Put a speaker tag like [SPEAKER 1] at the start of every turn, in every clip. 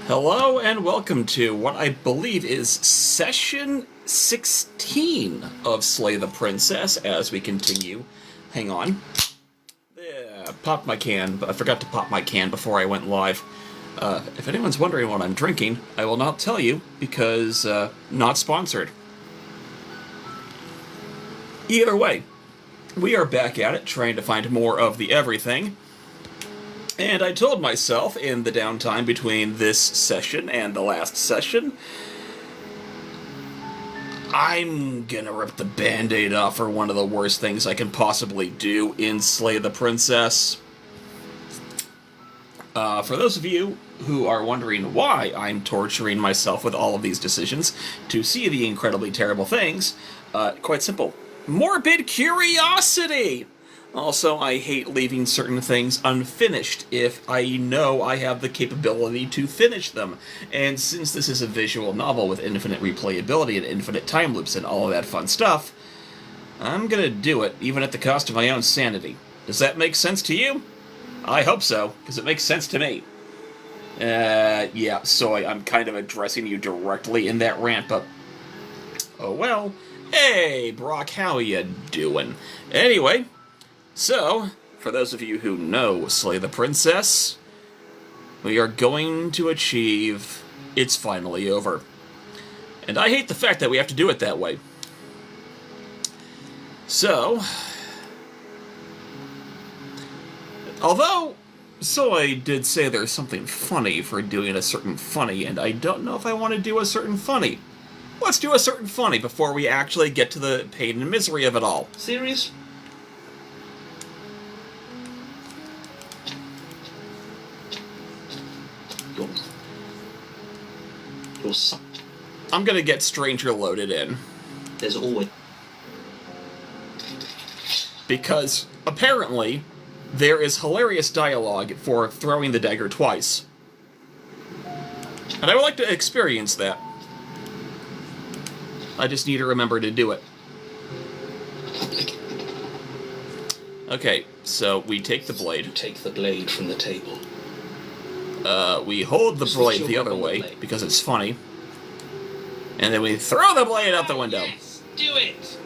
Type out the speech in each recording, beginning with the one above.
[SPEAKER 1] Hello and welcome to what I believe is session 16 of Slay the Princess as we continue. Hang on. Yeah, popped my can, but I forgot to pop my can before I went live. If anyone's wondering what I'm drinking, I will not tell you because not sponsored. Either way, we are back at it trying to find more of the everything. And I told myself in the downtime between this session and the last session, I'm gonna rip the band-aid off for one of the worst things I can possibly do in Slay the Princess. For those of you who are wondering why I'm torturing myself with all of these decisions to see the incredibly terrible things, quite simple. Morbid curiosity! Also, I hate leaving certain things unfinished if I know I have the capability to finish them. And since this is a visual novel with infinite replayability and infinite time loops and all of that fun stuff, I'm gonna do it, even at the cost of my own sanity. Does that make sense to you? I hope so, because it makes sense to me. Yeah, Soy, I'm kind of addressing you directly in that rant, but oh well. Hey, Brock, how ya doing? Anyway, so, for those of you who know Slay the Princess, we are going to achieve It's Finally Over. And I hate the fact that we have to do it that way. So, although Soy did say there's something funny for doing a certain funny, and I don't know if I want to do a certain funny. Let's do a certain funny before we actually get to the pain and misery of it all.
[SPEAKER 2] Serious?
[SPEAKER 1] I'm gonna get Stranger loaded in.
[SPEAKER 2] There's always...
[SPEAKER 1] Because, apparently, there is hilarious dialogue for throwing the dagger twice. And I would like to experience that. I just need to remember to do it. Okay, so we take the blade.
[SPEAKER 2] You take the blade from the table.
[SPEAKER 1] We hold the blade the other way, because it's funny. And then we throw the blade out the window.
[SPEAKER 2] Yes, do it!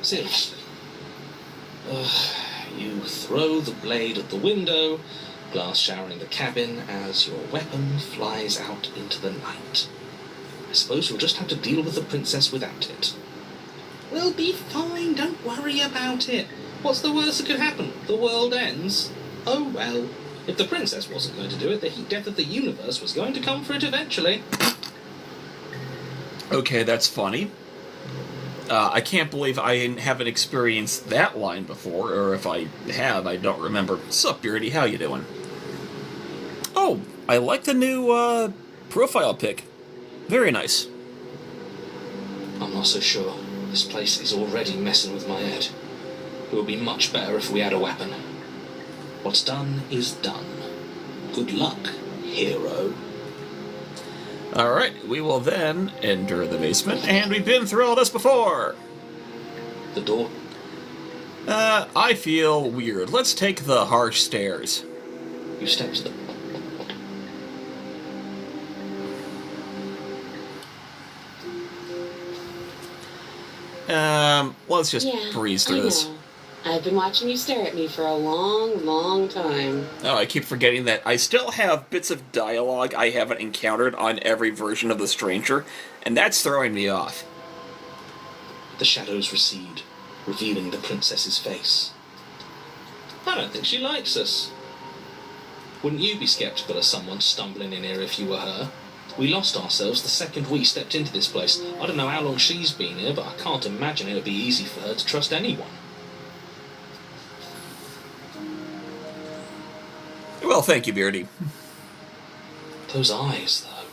[SPEAKER 2] Seriously. You throw the blade at the window, glass showering the cabin as your weapon flies out into the night. I suppose you'll just have to deal with the princess without it. We'll be fine, don't worry about it. What's the worst that could happen? The world ends? Oh well. If the princess wasn't going to do it, the heat death of the universe was going to come for it eventually.
[SPEAKER 1] Okay, that's funny. I can't believe I haven't experienced that line before, or if I have, I don't remember. Sup, Beardy, how you doing? Oh, I like the new, profile pic. Very nice.
[SPEAKER 2] I'm not so sure. This place is already messing with my head. It would be much better if we had a weapon. What's done is done. Good luck, hero.
[SPEAKER 1] Alright, we will then enter the basement, and we've been through all this before!
[SPEAKER 2] The door?
[SPEAKER 1] I feel weird. Let's take the harsh stairs.
[SPEAKER 2] You step to the...
[SPEAKER 1] Let's just breeze through this.
[SPEAKER 3] I've been watching you stare at me for a long, long time.
[SPEAKER 1] Oh, I keep forgetting that I still have bits of dialogue I haven't encountered on every version of The Stranger, and that's throwing me off.
[SPEAKER 2] The shadows recede, revealing the princess's face. I don't think she likes us. Wouldn't you be skeptical of someone stumbling in here if you were her? We lost ourselves the second we stepped into this place. I don't know how long she's been here, but I can't imagine it would be easy for her to trust anyone.
[SPEAKER 1] Well, thank you, Beardy.
[SPEAKER 2] Those eyes, though.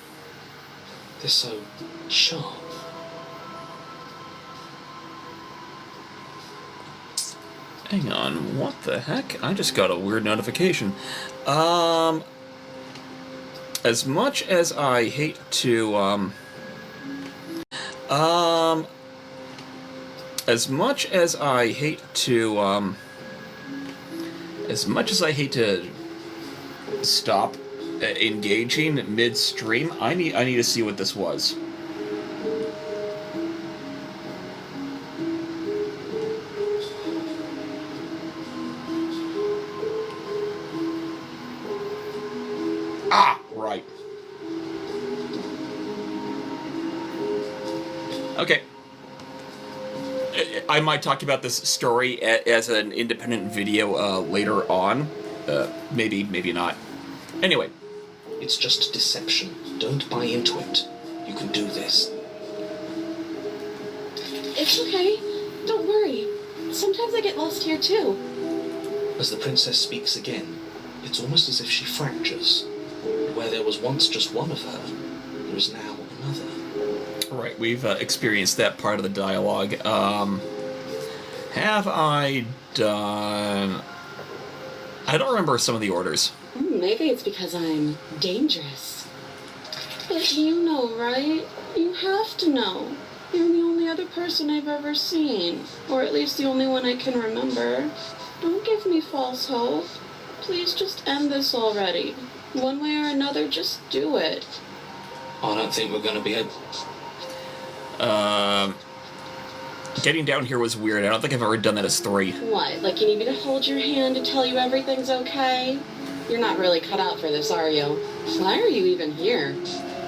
[SPEAKER 2] They're so sharp.
[SPEAKER 1] Hang on, what the heck? I just got a weird notification. As much as I hate to, as much as I hate to stop engaging midstream. I need to see what this was. Ah, right. Okay. I might talk about this story as an independent video later on. Maybe, maybe not. Anyway.
[SPEAKER 2] It's just deception. Don't buy into it. You can do this.
[SPEAKER 3] It's okay. Don't worry. Sometimes I get lost here too.
[SPEAKER 2] As the princess speaks again, it's almost as if she fractures. Where there was once just one of her, there is now another.
[SPEAKER 1] Right, we've experienced that part of the dialogue. Have I done... I don't remember some of the orders.
[SPEAKER 3] Maybe it's because I'm dangerous. But you know, right? You have to know. You're the only other person I've ever seen. Or at least the only one I can remember. Don't give me false hope. Please just end this already. One way or another, just do it.
[SPEAKER 2] I don't think we're going to be able...
[SPEAKER 1] Getting down here was weird. I don't think I've ever done that as 3.
[SPEAKER 3] What, like you need me to hold your hand to tell you everything's okay? You're not really cut out for this, are you? Why are you even here?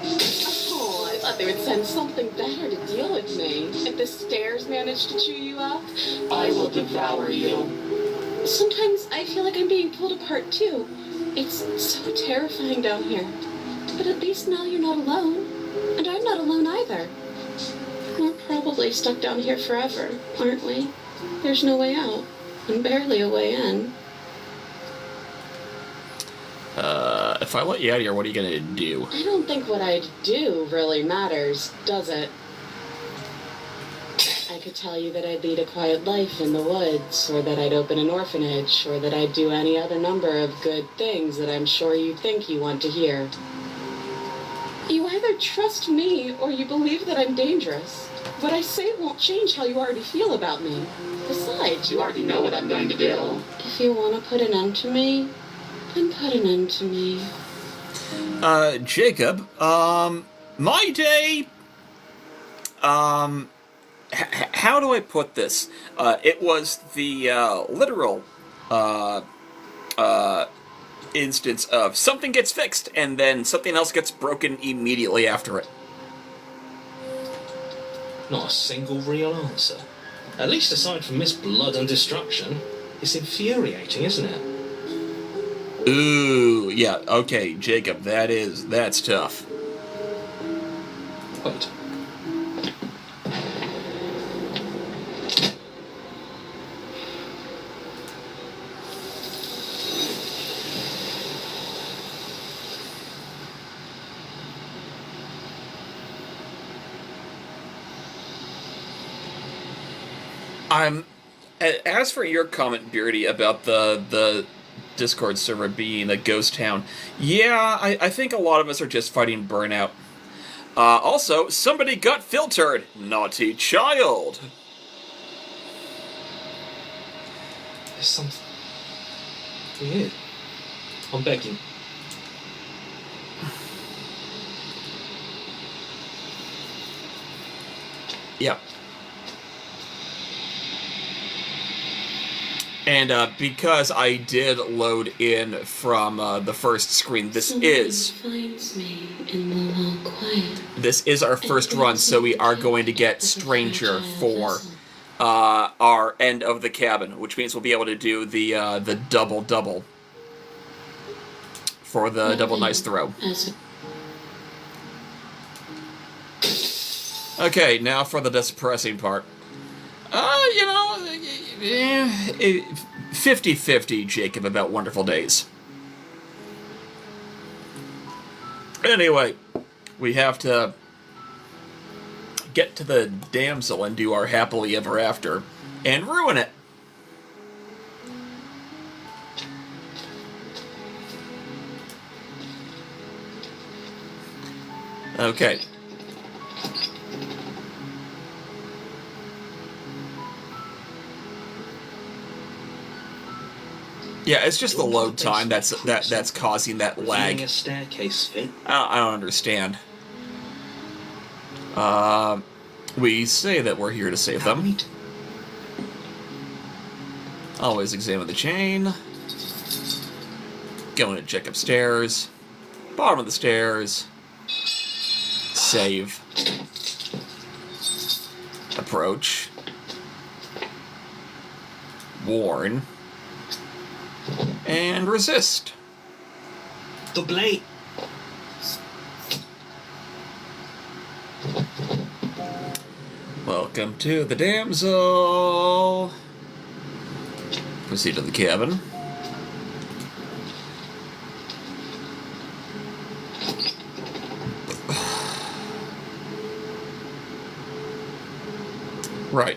[SPEAKER 3] Oh, I thought they would send something better to deal with me. If the stairs manage to chew you up, I will devour you. Sometimes I feel like I'm being pulled apart too. It's so terrifying down here. But at least now you're not alone. And I'm not alone either. We're probably stuck down here forever, aren't we? There's no way out, and barely a way in.
[SPEAKER 1] If I let you out of here, what are you gonna do?
[SPEAKER 3] I don't think what I'd do really matters, does it? I could tell you that I'd lead a quiet life in the woods, or that I'd open an orphanage, or that I'd do any other number of good things that I'm sure you think you want to hear. You either trust me, or you believe that I'm dangerous. What I say won't change how you already feel about me. Besides, you already know what I'm going to do. If you want to put an end to me, then put an end to me.
[SPEAKER 1] Jacob, my day, how do I put this? It was the, literal, instance of something gets fixed and then something else gets broken immediately after it.
[SPEAKER 2] Not a single real answer. At least aside from Miss Blood and Destruction. It's infuriating, isn't it?
[SPEAKER 1] Ooh, yeah, okay, Jacob, that's tough.
[SPEAKER 2] Wait.
[SPEAKER 1] As for your comment, Beardy, about the Discord server being a ghost town, yeah, I think a lot of us are just fighting burnout. Also, somebody got filtered. Naughty child.
[SPEAKER 2] There's something weird. I'm begging.
[SPEAKER 1] Yeah. And because I did load in from the first screen, this
[SPEAKER 3] finds me in the long quiet.
[SPEAKER 1] This is our first run, so we are going to get Stranger for our end of the cabin, which means we'll be able to do the double for the double nice throw. Okay, now for the depressing part. 50-50, Jacob, about Wonderful Days. Anyway, we have to get to the damsel and do our happily ever after, and ruin it. Okay. Yeah, it's just the
[SPEAKER 2] Door to
[SPEAKER 1] load time
[SPEAKER 2] basement
[SPEAKER 1] that's causing that
[SPEAKER 2] revealing
[SPEAKER 1] lag.
[SPEAKER 2] a staircase fit.
[SPEAKER 1] I don't understand. We say that we're here to save them.
[SPEAKER 2] Right.
[SPEAKER 1] Always examine the chain. Going to check upstairs. Bottom of the stairs. Save. Approach. Warn. And resist.
[SPEAKER 2] The blade.
[SPEAKER 1] Welcome to the damsel. Proceed to the cabin. Right,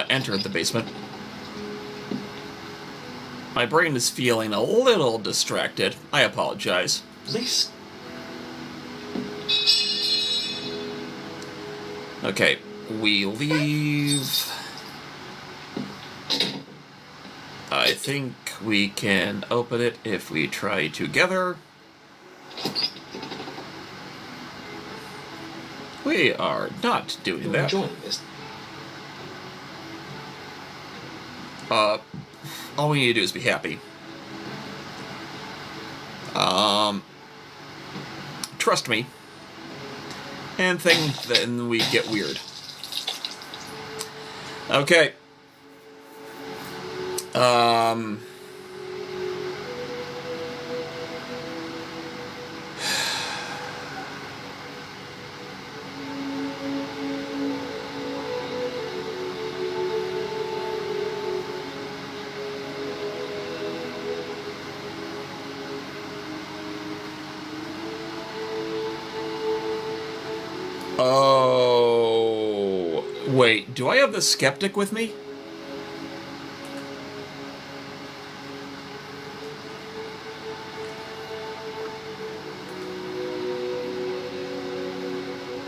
[SPEAKER 1] enter the basement. My brain is feeling a little distracted. I apologize.
[SPEAKER 2] This.
[SPEAKER 1] Okay, we leave. I think we can open it if we try together. We are not doing
[SPEAKER 2] You're
[SPEAKER 1] that.
[SPEAKER 2] enjoying this.
[SPEAKER 1] All we need to do is be happy. Trust me. And then we get weird. Okay. Oh, wait, do I have the skeptic with me?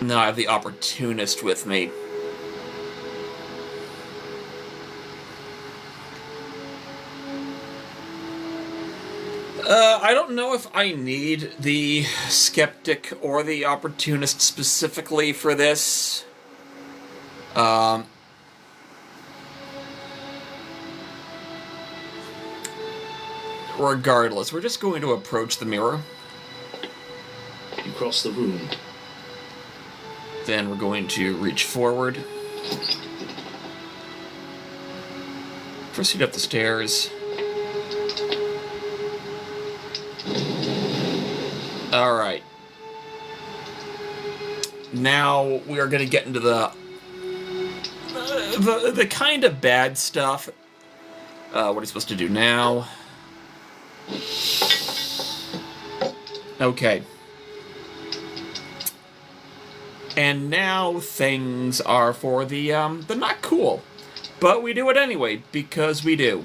[SPEAKER 1] No, I have the opportunist with me. I don't know if I need the skeptic or the opportunist specifically for this. Regardless, we're just going to approach the mirror.
[SPEAKER 2] You cross the room.
[SPEAKER 1] Then we're going to reach forward. Proceed up the stairs. Alright. Now we are going to get into the kind of bad stuff. What are you supposed to do now? Okay. And now things are for the not cool. But we do it anyway, because we do.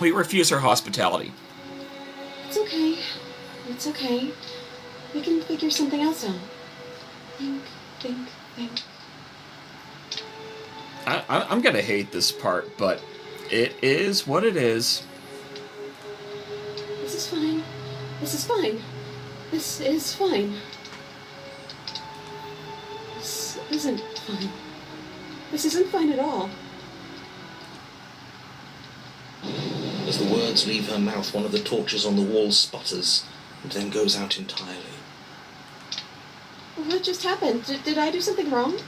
[SPEAKER 1] We refuse her hospitality.
[SPEAKER 3] It's okay. It's okay. We can figure something else out. Think.
[SPEAKER 1] I'm gonna hate this part, but it is what it is.
[SPEAKER 3] This is fine. This is fine. This is fine. This isn't fine. This isn't fine at all.
[SPEAKER 2] As the words leave her mouth, one of the torches on the wall sputters and then goes out entirely.
[SPEAKER 3] What just happened? Did I do something wrong?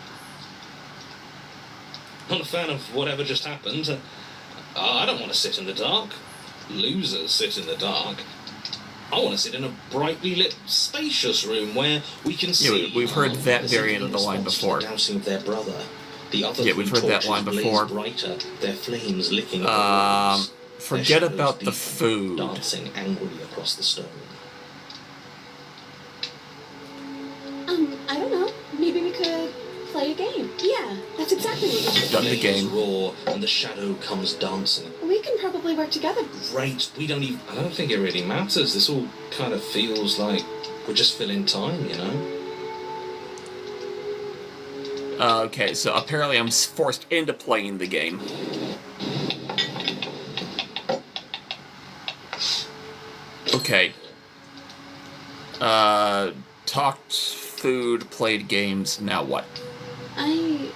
[SPEAKER 2] Not a fan of whatever just happened. I don't want to sit in the dark. Losers sit in the dark. I want to sit in a brightly lit, spacious room where we can see.
[SPEAKER 1] Yeah, we've heard that variant of the line before.
[SPEAKER 2] The dousing of their brother. The other
[SPEAKER 1] Yeah, we've heard that line before.
[SPEAKER 2] Brighter, their flames licking at the walls.
[SPEAKER 1] Forget about the food.
[SPEAKER 2] Dancing angrily across the stone.
[SPEAKER 3] I don't know. Maybe we could play a game. Yeah, that's exactly what we should do.
[SPEAKER 1] Done the game.
[SPEAKER 2] Roar and the shadow comes dancing.
[SPEAKER 3] We can probably work together.
[SPEAKER 2] Great. I don't think it really matters. This all kind of feels like we're just filling time, you know?
[SPEAKER 1] Okay, so apparently I'm forced into playing the game. Okay. Talked food, played games, now what?
[SPEAKER 3] I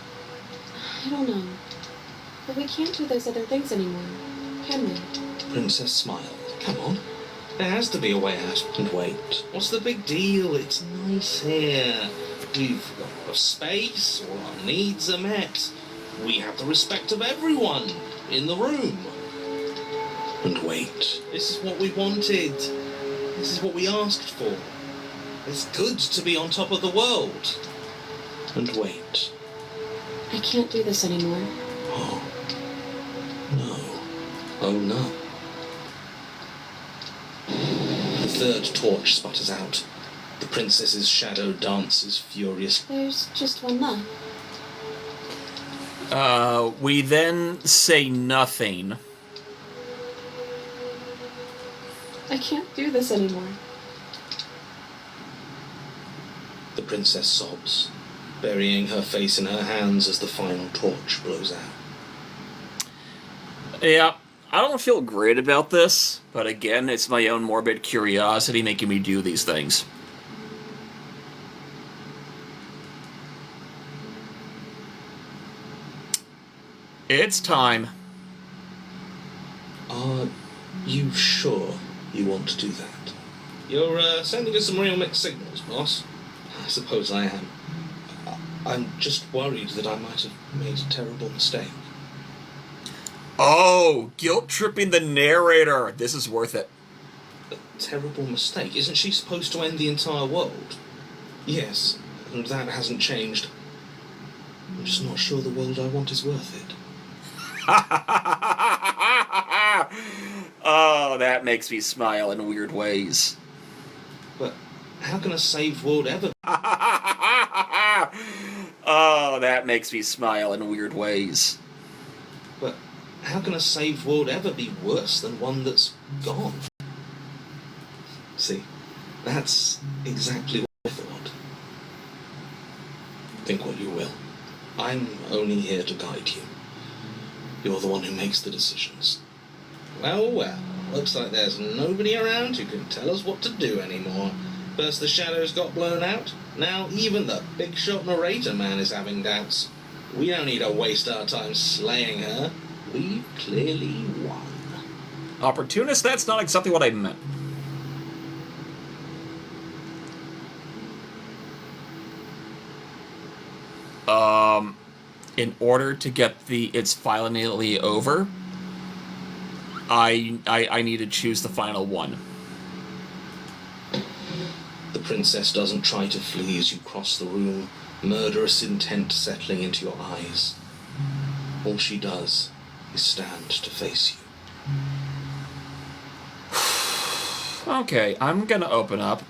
[SPEAKER 3] don't know. But we can't do those other things anymore, can we?
[SPEAKER 2] Princess smiled. Come on. There has to be a way out. And wait. What's the big deal? It's nice here. We've got space, all our needs are met. We have the respect of everyone in the room. And wait. This is what we wanted. This is what we asked for. It's good to be on top of the world. And wait.
[SPEAKER 3] I can't do this anymore.
[SPEAKER 2] Oh. No. Oh no. The third torch sputters out. The princess's shadow dances furious.
[SPEAKER 3] There's just one left.
[SPEAKER 1] We then say nothing.
[SPEAKER 3] I can't do this anymore.
[SPEAKER 2] The princess sobs, burying her face in her hands as the final torch blows out.
[SPEAKER 1] Yeah, I don't feel great about this, but again, it's my own morbid curiosity making me do these things. It's time.
[SPEAKER 2] Are you sure you want to do that? You're sending us some real mixed signals, boss. I suppose I am. I'm just worried that I might have made a terrible mistake.
[SPEAKER 1] Oh, guilt-tripping the narrator. This is worth it.
[SPEAKER 2] A terrible mistake? Isn't she supposed to end the entire world? Yes, and that hasn't changed. I'm just not sure the world I want is worth it.
[SPEAKER 1] Oh, that makes me smile in weird ways.
[SPEAKER 2] But how can a saved world ever...
[SPEAKER 1] Oh, that makes me smile in weird ways.
[SPEAKER 2] But how can a saved world ever be worse than one that's gone? See, that's exactly what I thought. Think what you will. I'm only here to guide you. You're the one who makes the decisions. Well, well, looks like there's nobody around who can tell us what to do anymore. First the shadows got blown out, now even the big shot narrator man is having doubts. We don't need to waste our time slaying her. We've clearly won.
[SPEAKER 1] Opportunist? That's not exactly what I meant. In order to get the it's finally over, I need to choose the final one.
[SPEAKER 2] The princess doesn't try to flee as you cross the room, murderous intent settling into your eyes. All she does is stand to face you.
[SPEAKER 1] Okay, I'm gonna open up.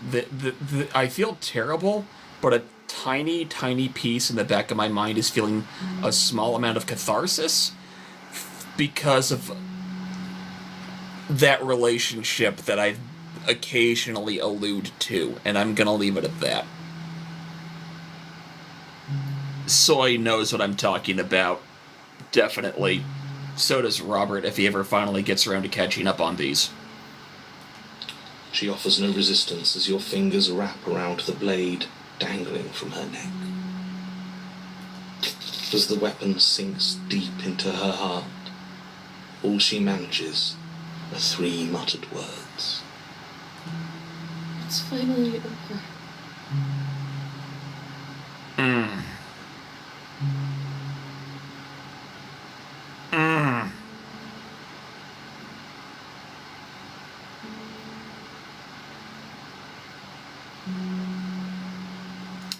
[SPEAKER 1] I feel terrible, but a tiny piece in the back of my mind is feeling a small amount of catharsis because of that relationship that I occasionally allude to, and I'm gonna leave it at that. Soy knows what I'm talking about. Definitely. So does Robert if he ever finally gets around to catching up on these.
[SPEAKER 2] She offers no resistance as your fingers wrap around the blade dangling from her neck. As the weapon sinks deep into her heart, all she manages are 3 muttered words.
[SPEAKER 3] It's finally over.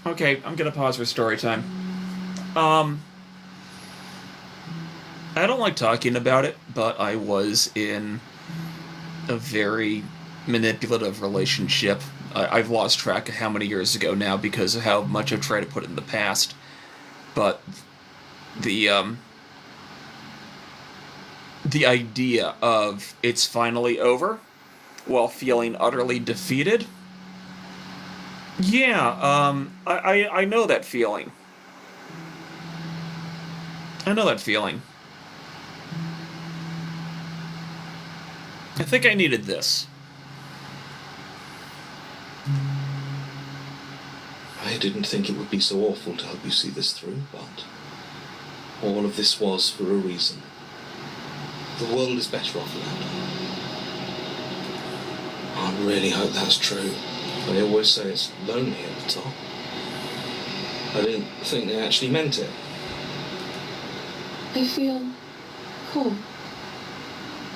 [SPEAKER 1] Okay, I'm gonna pause for story time. I don't like talking about it, but I was in a very manipulative relationship. I've lost track of how many years ago now because of how much I've tried to put it in the past. But the idea of it's finally over while feeling utterly defeated. Yeah, I know that feeling. I know that feeling. I think I needed this.
[SPEAKER 2] I didn't think it would be so awful to help you see this through, but all of this was for a reason. The world is better off now. I really hope that's true. They always say it's lonely at the top. I didn't think they actually meant it.
[SPEAKER 3] I feel cool.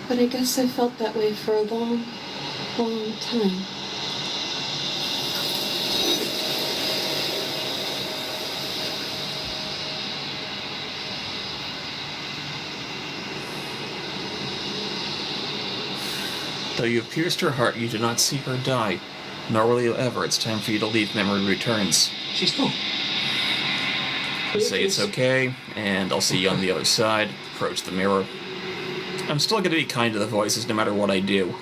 [SPEAKER 3] But I guess I felt that way for a long, long time.
[SPEAKER 1] Though you have pierced her heart, you do not see her die. Nor will you ever. It's time for you to leave. Memory returns.
[SPEAKER 2] She's gone.
[SPEAKER 1] I say it's okay, and I'll see you on the other side. Approach the mirror. I'm still going to be kind to the voices no matter what I do.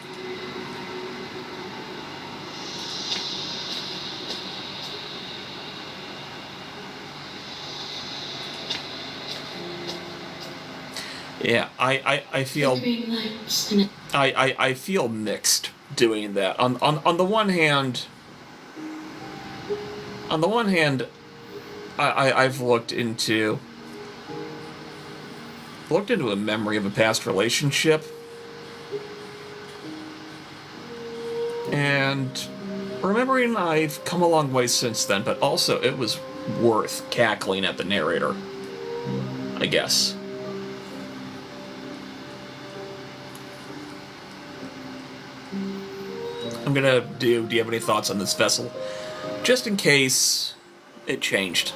[SPEAKER 1] Yeah, I feel I feel mixed doing that. On the one hand, I've looked into a memory of a past relationship, and remembering I've come a long way since then, but also it was worth cackling at the narrator, I guess. I'm gonna do you have any thoughts on this vessel? Just in case it changed.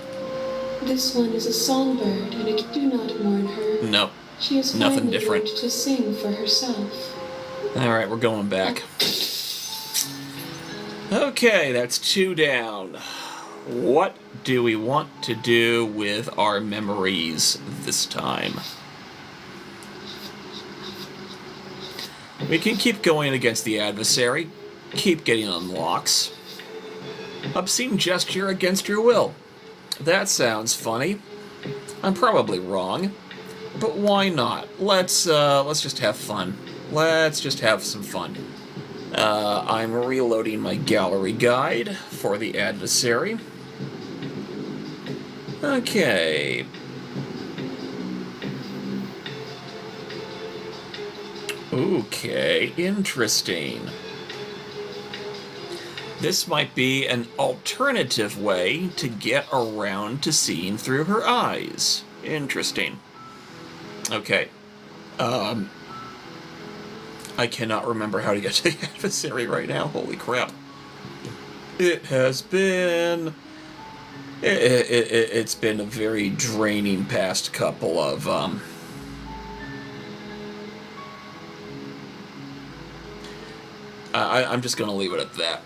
[SPEAKER 3] This one is a songbird, and I do not mourn her.
[SPEAKER 1] No.
[SPEAKER 3] She has
[SPEAKER 1] Nothing
[SPEAKER 3] finally
[SPEAKER 1] different.
[SPEAKER 3] learned to sing for herself.
[SPEAKER 1] Alright, we're going back. Okay, that's 2 down. What do we want to do with our memories this time? We can keep going against the adversary. Keep getting unlocks. Obscene gesture against your will. That sounds funny. I'm probably wrong, but why not? Let's just have fun. Let's just have some fun. I'm reloading my gallery guide for the adversary. Okay. Okay, interesting. This might be an alternative way to get around to seeing through her eyes. Interesting. Okay. I cannot remember how to get to the adversary right now. Holy crap. It has been... It's been a very draining past couple of... I'm just going to leave it at that.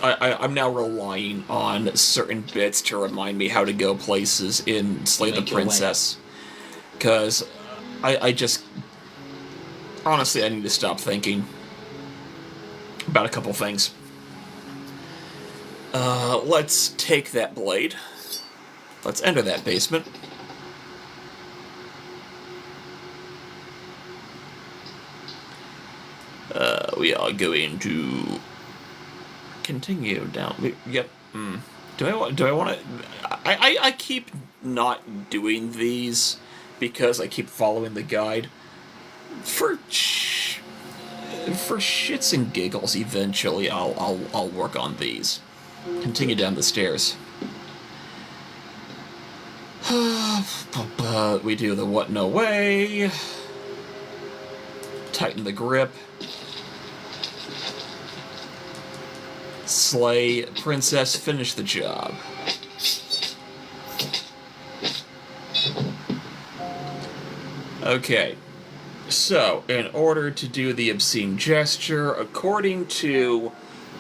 [SPEAKER 1] I'm now relying on certain bits to remind me how to go places in Slay the Princess. Because I just... Honestly, I need to stop thinking about a couple things. Let's take that blade. Let's enter that basement. We are going to continue down. Yep. Do I want to? I keep not doing these because I keep following the guide. For shits and giggles, eventually I'll work on these. Continue down the stairs. We do the what no way. Tighten the grip. Slay Princess, finish the job. Okay. So, in order to do the obscene gesture, according to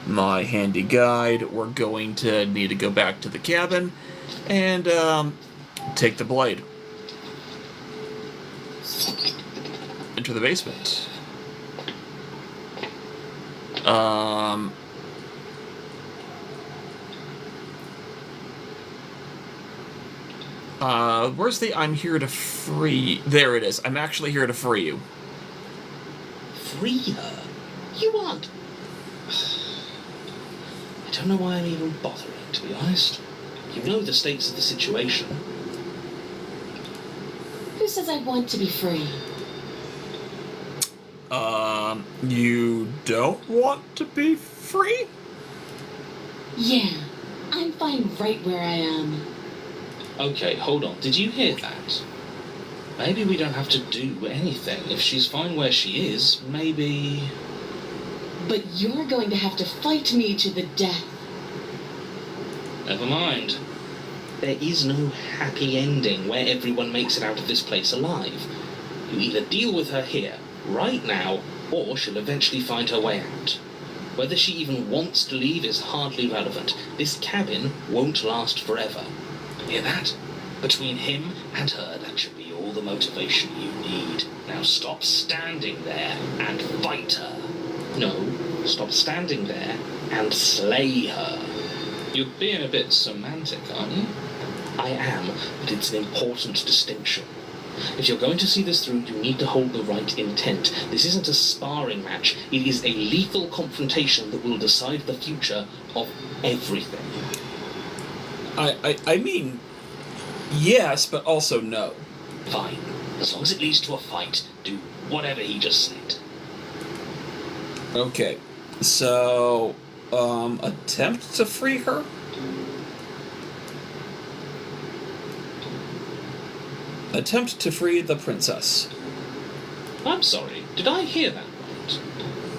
[SPEAKER 1] my handy guide, we're going to need to go back to the cabin and take the blade. Enter the basement. Where's the I'm here to free... There it is. I'm actually here to free you.
[SPEAKER 2] Free her? You want? don't know why I'm even bothering, to be honest. You know the stakes of the situation.
[SPEAKER 3] Who says I want to be free?
[SPEAKER 1] You don't want to be free?
[SPEAKER 3] Yeah, I'm fine right where I am.
[SPEAKER 2] Okay, hold on. Did you hear that? Maybe we don't have to do anything. If she's fine where she is, maybe...
[SPEAKER 3] But you're going to have to fight me to the death.
[SPEAKER 2] Never mind. There is no happy ending where everyone makes it out of this place alive. You either deal with her here, right now, or she'll eventually find her way out. Whether she even wants to leave is hardly relevant. This cabin won't last forever. Hear that? Between him and her, that should be all the motivation you need. Now stop standing there and fight her. No, stop standing there and slay her. You're being a bit semantic, aren't you? I am, but it's an important distinction. If you're going to see this through, you need to hold the right intent. This isn't a sparring match. It is a lethal confrontation that will decide the future of everything.
[SPEAKER 1] I mean, yes, but also no.
[SPEAKER 2] Fine. As long as it leads to a fight, do whatever he just said.
[SPEAKER 1] Okay, so, attempt to free her? Attempt to free the princess.
[SPEAKER 2] I'm sorry, did I hear that right?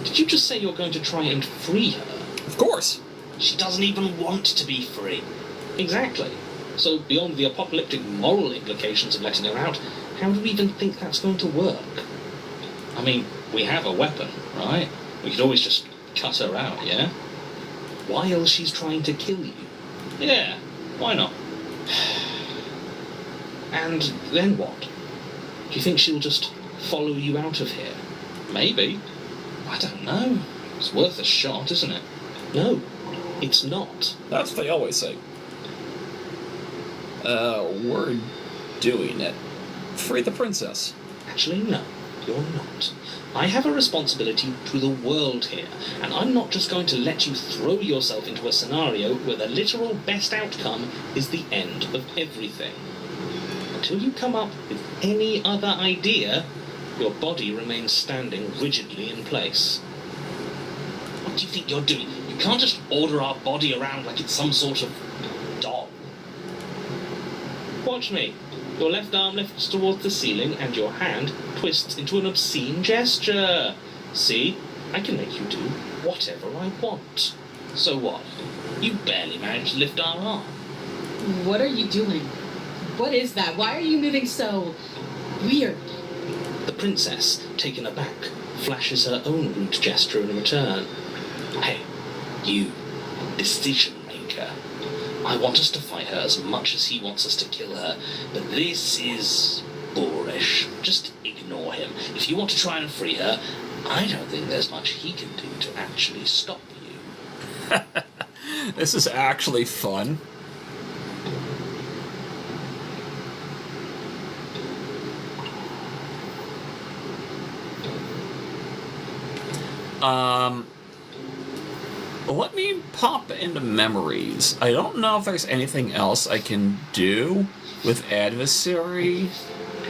[SPEAKER 2] Did you just say you're going to try and free her?
[SPEAKER 1] Of course.
[SPEAKER 2] She doesn't even want to be free. Exactly. So beyond the apocalyptic moral implications of letting her out, how do we even think that's going to work? I mean, we have a weapon, right? We could always just cut her out, yeah? While she's trying to kill you. Yeah, why not? And then what? Do you think she'll just follow you out of here? Maybe. I don't know. It's worth a shot, isn't it? No, it's not.
[SPEAKER 1] That's what they always say. We're doing it. Free the princess.
[SPEAKER 2] Actually, no, you're not. I have a responsibility to the world here, and I'm not just going to let you throw yourself into a scenario where the literal best outcome is the end of everything. Until you come up with any other idea, your body remains standing rigidly in place. What do you think you're doing? You can't just order our body around like it's some sort of doll. Watch me. Your left arm lifts towards the ceiling and your hand twists into an obscene gesture. See? I can make you do whatever I want. So what? You barely managed to lift our arm.
[SPEAKER 3] What are you doing? What is that? Why are you moving so weird?
[SPEAKER 2] The princess, taken aback, flashes her own root gesture in return. Hey, you, decision maker. I want us to fight her as much as he wants us to kill her, but this is boorish. Just ignore him. If you want to try and free her, I don't think there's much he can do to actually stop you.
[SPEAKER 1] This is actually fun. Let me pop into memories. I don't know if there's anything else I can do with Adversary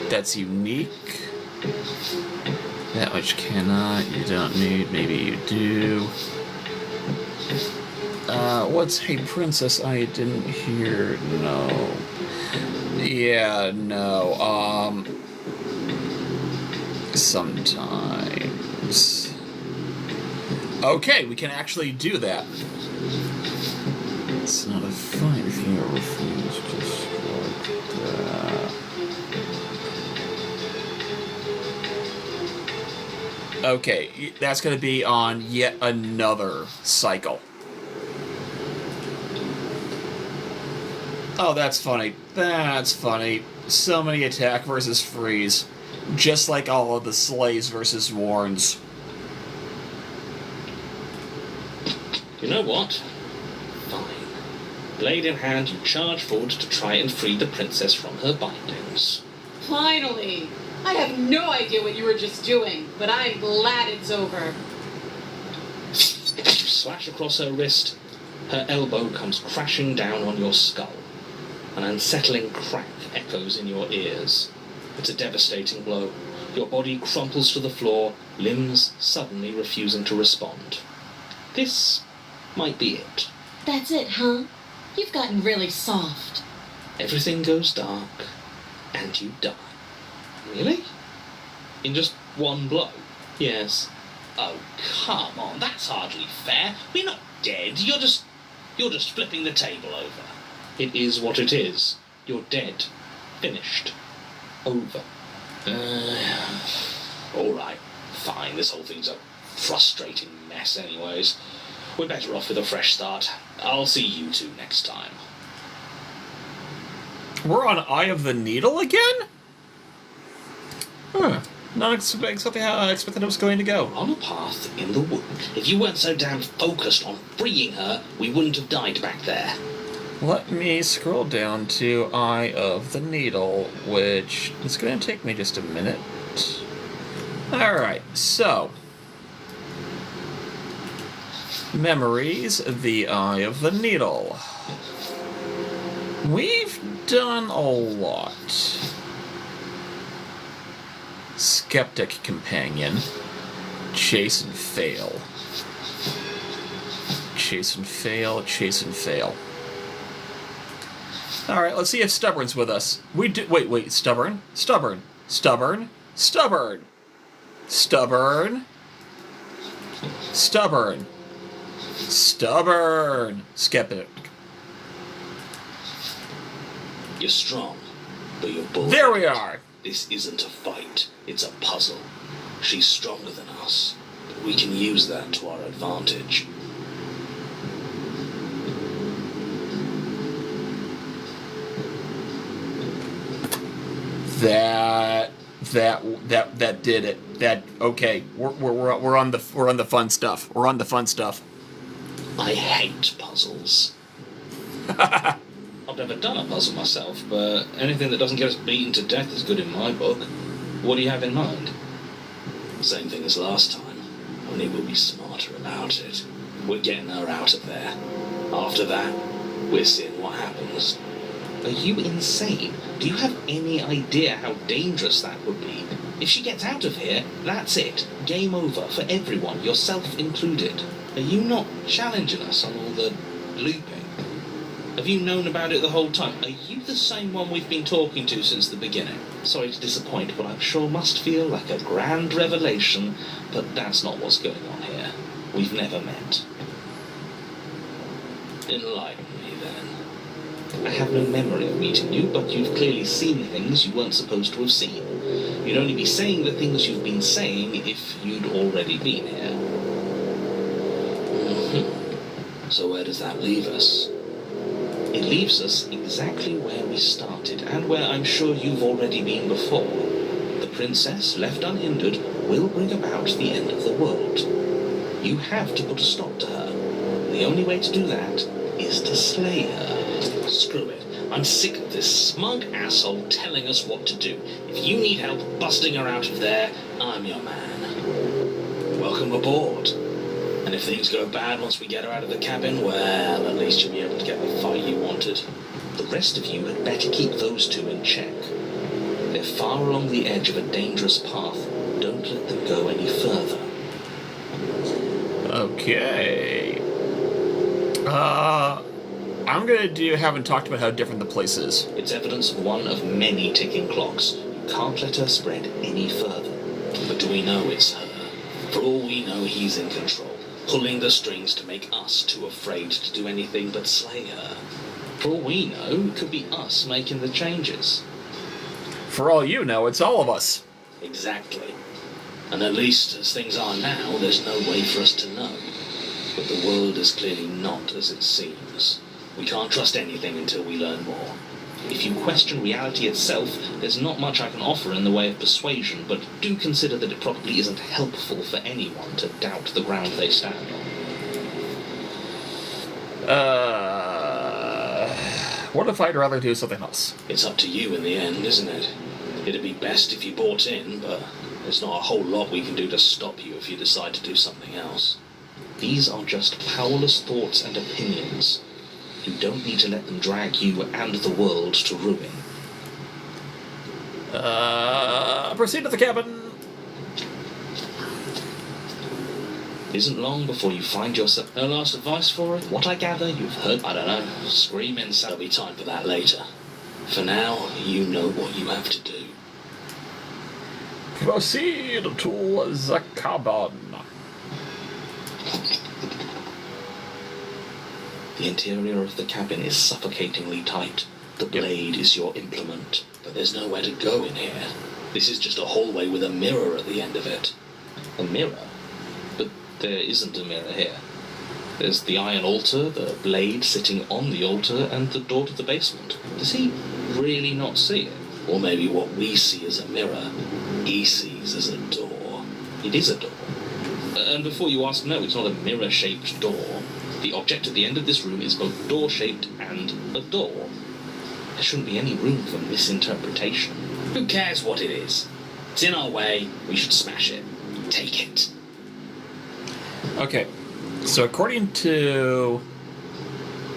[SPEAKER 1] that's unique. That which cannot, you don't need, maybe you do. What's Hey Princess I didn't hear? No. Yeah, no, sometimes. Okay, we can actually do that. It's not a fight if you refuse, just like that. Okay, that's going to be on yet another cycle. Oh, that's funny. That's funny. So many attack versus freeze. Just like all of the slays versus warns.
[SPEAKER 2] You know what? Fine. Blade in hand, you charge forward to try and free the princess from her bindings.
[SPEAKER 3] Finally! I have no idea what you were just doing, but I'm glad it's over.
[SPEAKER 2] You slash across her wrist, Her elbow comes crashing down on your skull. An unsettling crack echoes in your ears. It's a devastating blow. Your body crumples to the floor, limbs suddenly refusing to respond. This might be it.
[SPEAKER 4] That's it, huh? You've gotten really soft.
[SPEAKER 2] Everything goes dark, and you die. Really? In just one blow? Yes.
[SPEAKER 5] Oh, come on, that's hardly fair. We're not dead. You're just flipping the table over.
[SPEAKER 2] It is what it is. You're dead. Finished. Over.
[SPEAKER 5] All right, fine. This whole thing's a frustrating mess anyways. We're better off with a fresh start. I'll see you two next time.
[SPEAKER 1] We're on Eye of the Needle again? Huh. Not exactly how I expected it was going to go.
[SPEAKER 5] On a path in the wood. If you weren't so damn focused on freeing her, we wouldn't have died back there.
[SPEAKER 1] Let me scroll down to Eye of the Needle, which is going to take me just a minute. Alright, so. Memories, the Eye of the Needle. We've done a lot. Skeptic Companion. Chase and fail. Chase and fail, chase and fail. Alright, let's see if Stubborn's with us. Wait, Stubborn? Stubborn. Stubborn. Stubborn. Stubborn. Stubborn. Stubborn. Skeptic.
[SPEAKER 5] You're strong, but you're bull.
[SPEAKER 1] There we are.
[SPEAKER 5] This isn't a fight, it's a puzzle. She's stronger than us, but we can use that to our advantage.
[SPEAKER 1] That did it. That okay. We're on the fun stuff. We're on the fun stuff.
[SPEAKER 5] I hate puzzles.
[SPEAKER 2] I've never done a puzzle myself, but anything that doesn't get us beaten to death is good in my book. What do you have in mind?
[SPEAKER 5] Same thing as last time, only we'll be smarter about it. We're getting her out of there. After that, we're seeing what happens.
[SPEAKER 2] Are you insane? Do you have any idea how dangerous that would be? If she gets out of here, that's it. Game over for everyone, yourself included. Are you not challenging us on all the looping? Have you known about it the whole time? Are you the same one we've been talking to since the beginning? Sorry to disappoint, but I'm sure must feel like a grand revelation, but that's not what's going on here. We've never met.
[SPEAKER 5] Enlighten me, then.
[SPEAKER 2] I have no memory of meeting you, but you've clearly seen things you weren't supposed to have seen. You'd only be saying the things you've been saying if you'd already been here.
[SPEAKER 5] So where does that leave us?
[SPEAKER 2] It leaves us exactly where we started, and where I'm sure you've already been before. The princess, left unhindered, will bring about the end of the world. You have to put a stop to her. The only way to do that is to slay her.
[SPEAKER 5] Screw it. I'm sick of this smug asshole telling us what to do. If you need help busting her out of there, I'm your man. Welcome aboard. And if things go bad once we get her out of the cabin, well, at least you'll be able to get the fight you wanted.
[SPEAKER 2] The rest of you had better keep those two in check. They're far along the edge of a dangerous path. Don't let them go any further.
[SPEAKER 1] Okay. I'm gonna do haven't talked about how different the place is.
[SPEAKER 2] It's evidence of one of many ticking clocks. You can't let her spread any further.
[SPEAKER 5] But do we know it's her? For all we know, he's in control, pulling the strings to make us too afraid to do anything but slay her.
[SPEAKER 2] For all we know, it could be us making the changes.
[SPEAKER 1] For all you know, it's all of us.
[SPEAKER 5] Exactly. And at least, as things are now, there's no way for us to know. But the world is clearly not as it seems. We can't trust anything until we learn more.
[SPEAKER 2] If you question reality itself, there's not much I can offer in the way of persuasion, but do consider that it probably isn't helpful for anyone to doubt the ground they stand on.
[SPEAKER 1] What if I'd rather do something else?
[SPEAKER 5] It's up to you in the end, isn't it? It'd be best if you bought in, but there's not a whole lot we can do to stop you if you decide to do something else.
[SPEAKER 2] These are just powerless thoughts and opinions. You don't need to let them drag you and the world to ruin.
[SPEAKER 1] Proceed to the cabin.
[SPEAKER 2] It isn't long before you find yourself... No last advice for it? What I gather, you've heard... I don't know. Screaming, there'll be time for that later. For now, you know what you have to do.
[SPEAKER 1] Proceed to the cabin.
[SPEAKER 2] The interior of the cabin is suffocatingly tight. The blade is your implement, but there's nowhere to go in here. This is just a hallway with a mirror at the end of it. A mirror? But there isn't a mirror here. There's the iron altar, the blade sitting on the altar, and the door to the basement. Does he really not see it? Or maybe what we see as a mirror, he sees as a door. It is a door. And before you ask, no, it's not a mirror-shaped door. The object at the end of this room is both door-shaped and a door. There shouldn't be any room for misinterpretation. Who cares what it is? It's in our way. We should smash it. Take it.
[SPEAKER 1] Okay, so according to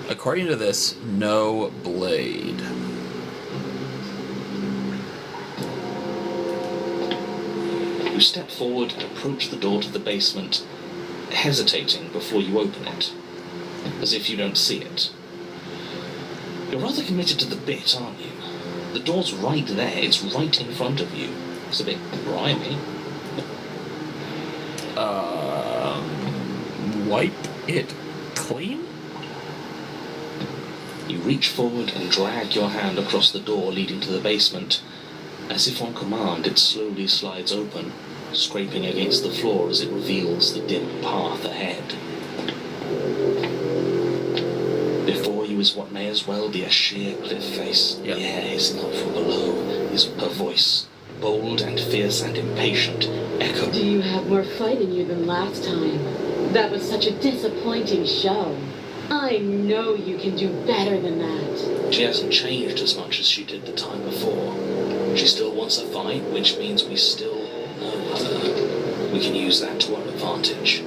[SPEAKER 1] this, no blade.
[SPEAKER 2] You step forward and approach the door to the basement, hesitating before you open it, as if you don't see it. You're rather committed to the bit, aren't you? The door's right there, it's right in front of you. It's a bit grimy.
[SPEAKER 1] Wipe it clean?
[SPEAKER 2] You reach forward and drag your hand across the door leading to the basement. As if on command, it slowly slides open, scraping against the floor as it reveals the dim path ahead. Before you is what may as well be a sheer cliff face.
[SPEAKER 1] Yep.
[SPEAKER 2] The air hissing up from below is her voice, bold and fierce and impatient, echoed.
[SPEAKER 3] Do you have more fight in you than last time? That was such a disappointing show. I know you can do better than that.
[SPEAKER 2] She hasn't changed as much as she did the time before. She still wants a fight, which means we still know her. We can use that to our advantage.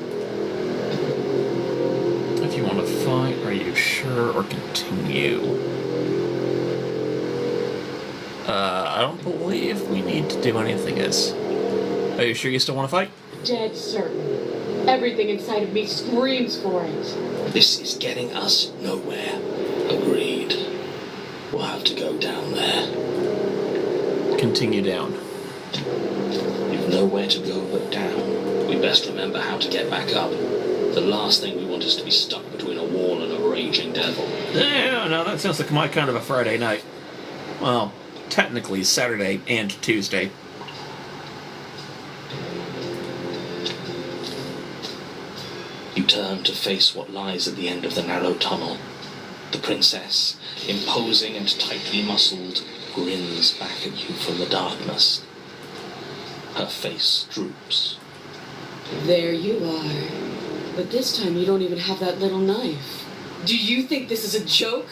[SPEAKER 1] If you want to fight, are you sure, or continue? I don't believe we need to do anything else. Are you sure you still want to fight?
[SPEAKER 3] Dead certain. Everything inside of me screams for it.
[SPEAKER 2] This is getting us nowhere. Agreed. We'll have to go down there.
[SPEAKER 1] Continue down.
[SPEAKER 2] You've nowhere to go but down. We best remember how to get back up. The last thing we want is to be stuck between a wall and a raging devil.
[SPEAKER 1] Yeah, no, that sounds like my kind of a Friday night. Well, technically Saturday and Tuesday.
[SPEAKER 2] You turn to face what lies at the end of the narrow tunnel. The princess, imposing and tightly muscled, grins back at you from the darkness. Her face droops.
[SPEAKER 3] There you are. But this time you don't even have that little knife. Do you think this is a joke?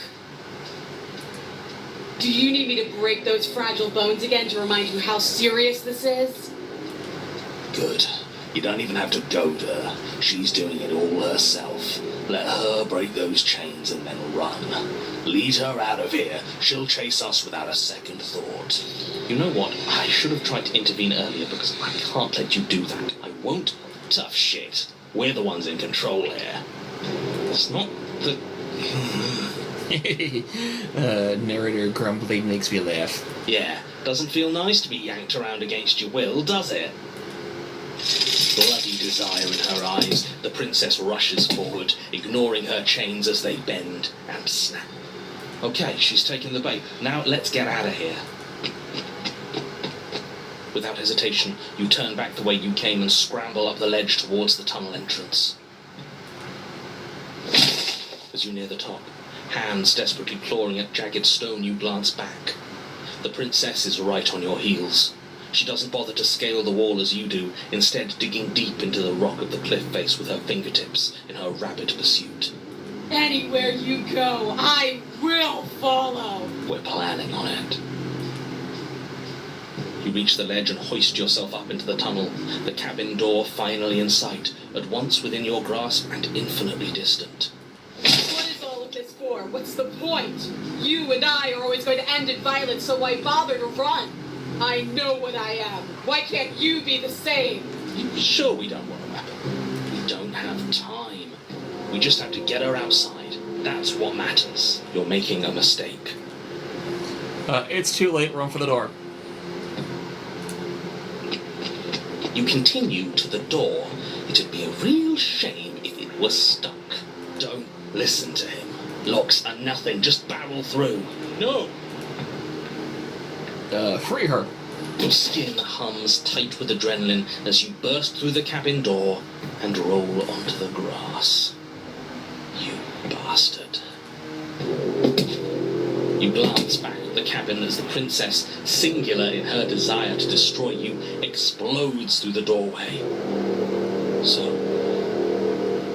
[SPEAKER 3] Do you need me to break those fragile bones again to remind you how serious this is?
[SPEAKER 2] Good. You don't even have to goad her. She's doing it all herself. Let her break those chains and then run. Lead her out of here. She'll chase us without a second thought. You know what? I should have tried to intervene earlier because I can't let you do that. I won't. Tough shit. We're the ones in control here. It's not the...
[SPEAKER 1] Narrator grumbling makes me laugh.
[SPEAKER 2] Yeah, doesn't feel nice to be yanked around against your will, does it? Bloody desire in her eyes, the princess rushes forward, ignoring her chains as they bend and snap. Okay, she's taken the bait. Now let's get out of here. Without hesitation, you turn back the way you came and scramble up the ledge towards the tunnel entrance. As you near the top, hands desperately clawing at jagged stone, you glance back. The princess is right on your heels. She doesn't bother to scale the wall as you do, instead digging deep into the rock of the cliff face with her fingertips in her rapid pursuit.
[SPEAKER 3] Anywhere you go, I will follow.
[SPEAKER 2] We're planning on it. You reach the ledge and hoist yourself up into the tunnel, the cabin door finally in sight, at once within your grasp and infinitely distant.
[SPEAKER 3] What is all of this for? What's the point? You and I are always going to end in violence, so why bother to run? I know what I am. Why can't you be the same?
[SPEAKER 2] You sure we don't want a weapon? We don't have time. We just have to get her outside. That's what matters. You're making a mistake.
[SPEAKER 1] It's too late. Run for the door.
[SPEAKER 2] You continue to the door. It'd be a real shame if it was stuck. Don't listen to him. Locks are nothing. Just barrel through. No.
[SPEAKER 1] Free her.
[SPEAKER 2] Your skin hums tight with adrenaline as you burst through the cabin door and roll onto the grass. You bastard. You glance back at the cabin as the princess, singular in her desire to destroy you, explodes through the doorway. So,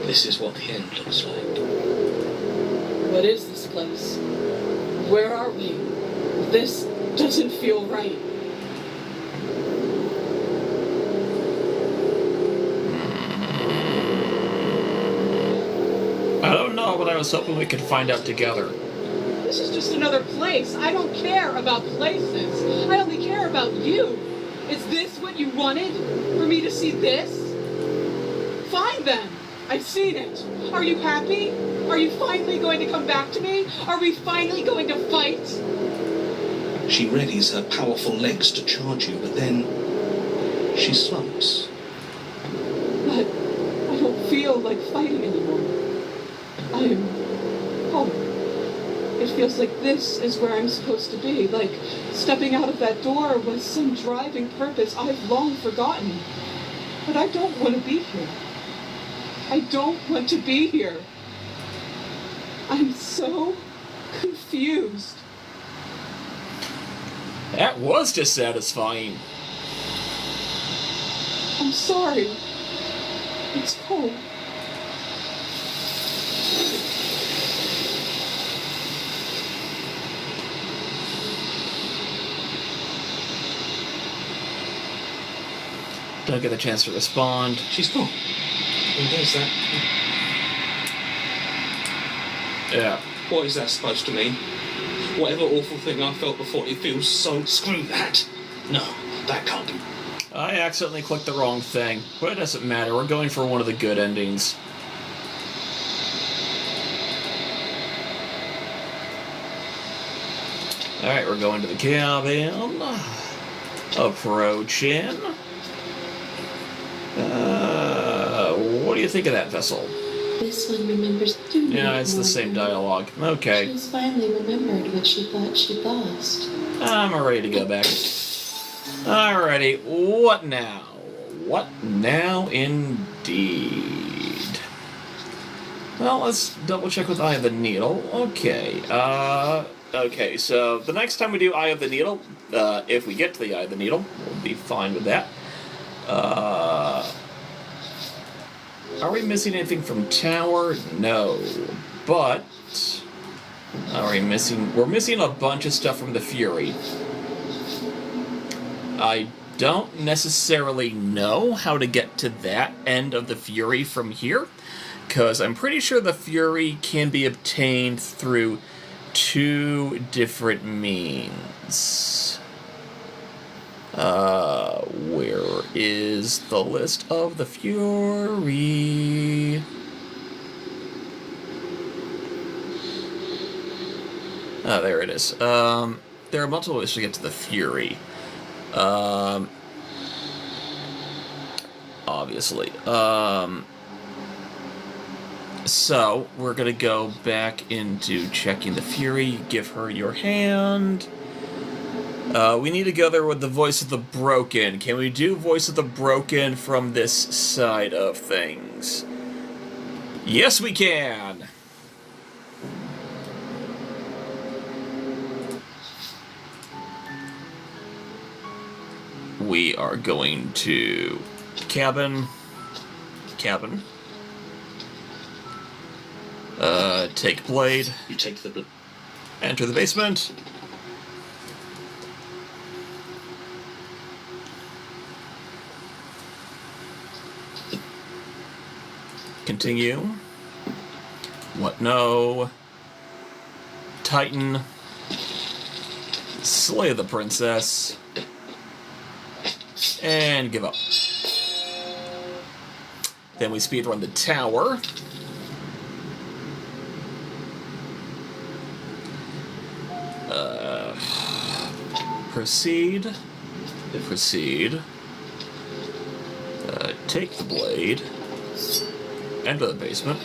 [SPEAKER 2] this is what the end looks like.
[SPEAKER 3] What is this place? Where are we? This doesn't feel right.
[SPEAKER 1] I don't know, but I was hoping we could find out together.
[SPEAKER 3] This is just another place. I don't care about places. I only care about you. Is this what you wanted? For me to see this? Fine then. I've seen it. Are you happy? Are you finally going to come back to me? Are we finally going to fight?
[SPEAKER 2] She readies her powerful legs to charge you, but then she slumps.
[SPEAKER 3] But I don't feel like fighting anymore. I am home. It feels like this is where I'm supposed to be, like stepping out of that door with some driving purpose I've long forgotten. But I don't want to be here. I don't want to be here. I'm so confused.
[SPEAKER 1] That was dissatisfying.
[SPEAKER 3] I'm sorry. It's cold.
[SPEAKER 1] Don't get a chance to respond.
[SPEAKER 2] She's gone. And there's that.
[SPEAKER 1] Yeah.
[SPEAKER 2] What is that supposed to mean? Whatever awful thing I felt before, it feels so... Screw that. No, that can't be.
[SPEAKER 1] I accidentally clicked the wrong thing, but it doesn't matter. We're going for one of the good endings. Alright, we're going to the cabin. Approaching. What do you think of that vessel?
[SPEAKER 4] This one remembers too.
[SPEAKER 1] Yeah, it's the same dialogue. Okay.
[SPEAKER 4] She's finally remembered what she thought she'd lost.
[SPEAKER 1] I'm ready to go back. Alrighty, what now? What now indeed? Well, let's double check with Eye of the Needle. Okay, okay, so the next time we do Eye of the Needle, if we get to the Eye of the Needle, we'll be fine with that. Are we missing anything from Tower? No. But are we missing... We're missing a bunch of stuff from the Fury. I don't necessarily know how to get to that end of the Fury from here, because I'm pretty sure the Fury can be obtained through two different means. Where is the list of the Fury? Oh, there it is. There are multiple ways to get to the Fury. Obviously. So, we're gonna go back into checking the Fury, give her your hand. We need to go there with the Voice of the Broken. Can we do Voice of the Broken from this side of things? Yes, we can! We are going to cabin. Take blade.
[SPEAKER 2] You take the...
[SPEAKER 1] Enter the basement. Continue. What no? Titan. Slay the princess. And give up. Then we speedrun the tower. Proceed. Proceed. Take the blade. Enter the basement.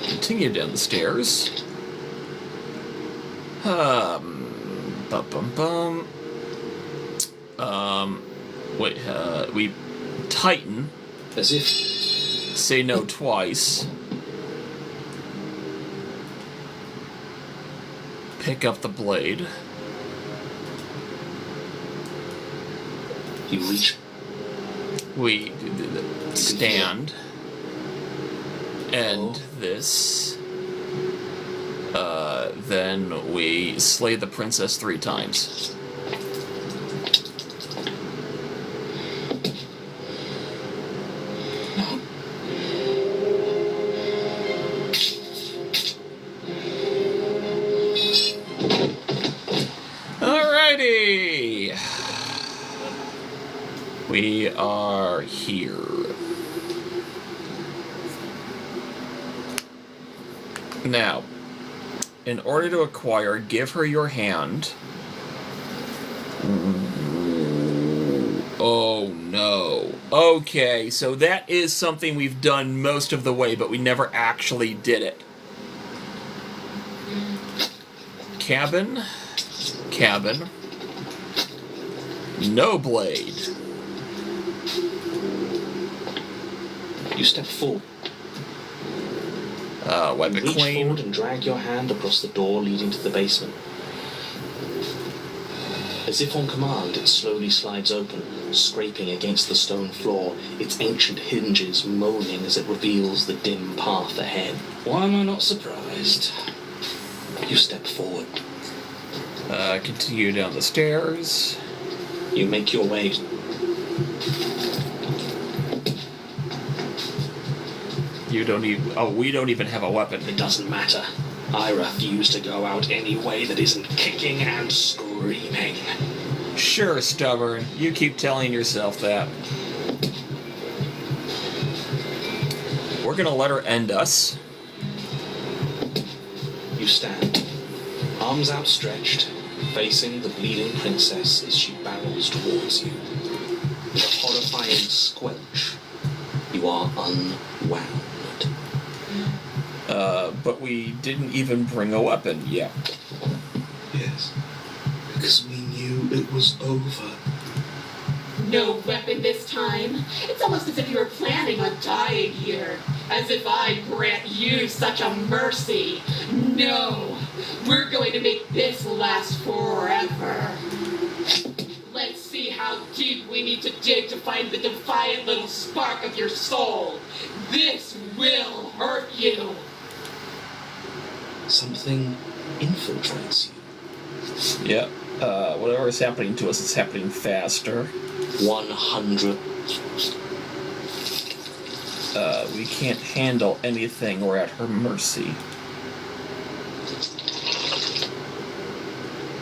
[SPEAKER 1] Continue down the stairs. Wait, we Titan.
[SPEAKER 2] As if
[SPEAKER 1] Say no twice. Pick up the blade.
[SPEAKER 2] you reach.
[SPEAKER 1] We stand. And this. Then we slay the princess 3 times. Alrighty! We are here. Now, in order to acquire, give her your hand. Oh no. Okay, so that is something we've done most of the way, but we never actually did it. Cabin. Cabin. No blade.
[SPEAKER 2] You step forward.
[SPEAKER 1] Weapon
[SPEAKER 2] Reach
[SPEAKER 1] queen.
[SPEAKER 2] forward and drag your hand across the door leading to the basement. As if on command, it slowly slides open, scraping against the stone floor, its ancient hinges moaning as it reveals the dim path ahead. Why am I not surprised? You step forward.
[SPEAKER 1] Continue down the stairs.
[SPEAKER 2] You make your way.
[SPEAKER 1] You don't even. Oh, we don't even have a weapon.
[SPEAKER 2] It doesn't matter. I refuse to go out any way that isn't kicking and screaming.
[SPEAKER 1] Sure, stubborn. You keep telling yourself that. We're gonna let her end us.
[SPEAKER 2] You stand, arms outstretched, facing the bleeding princess as she barrels towards you. With a horrifying squelch, you are unwound.
[SPEAKER 1] But we didn't even bring a weapon yet.
[SPEAKER 2] Yes, because we knew it was over.
[SPEAKER 3] No weapon this time. It's almost as if you were planning on dying here. As if I'd grant you such a mercy. No, we're going to make this last forever. Let's see how deep we need to dig to find the defiant little spark of your soul. This will hurt you.
[SPEAKER 2] Something infiltrates you.
[SPEAKER 1] Yep. Whatever is happening to us is happening faster.
[SPEAKER 2] 100.
[SPEAKER 1] We can't handle anything. We're at her mercy.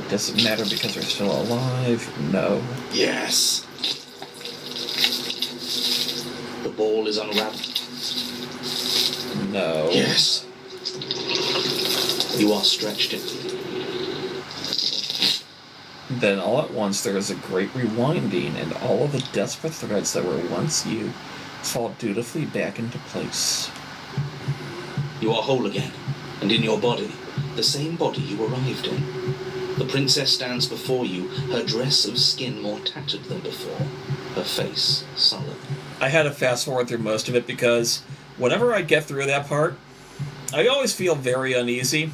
[SPEAKER 1] Doesn't matter because they're still alive. No.
[SPEAKER 2] Yes. The ball is unwrapped.
[SPEAKER 1] No.
[SPEAKER 2] Yes. You are stretched in.
[SPEAKER 1] Then all at once there is a great rewinding, and all of the desperate threads that were once you fall dutifully back into place.
[SPEAKER 2] You are whole again, and in your body, the same body you arrived in. The princess stands before you, her dress of skin more tattered than before, her face sullen.
[SPEAKER 1] I had to fast forward through most of it because whenever I get through that part, I always feel very uneasy.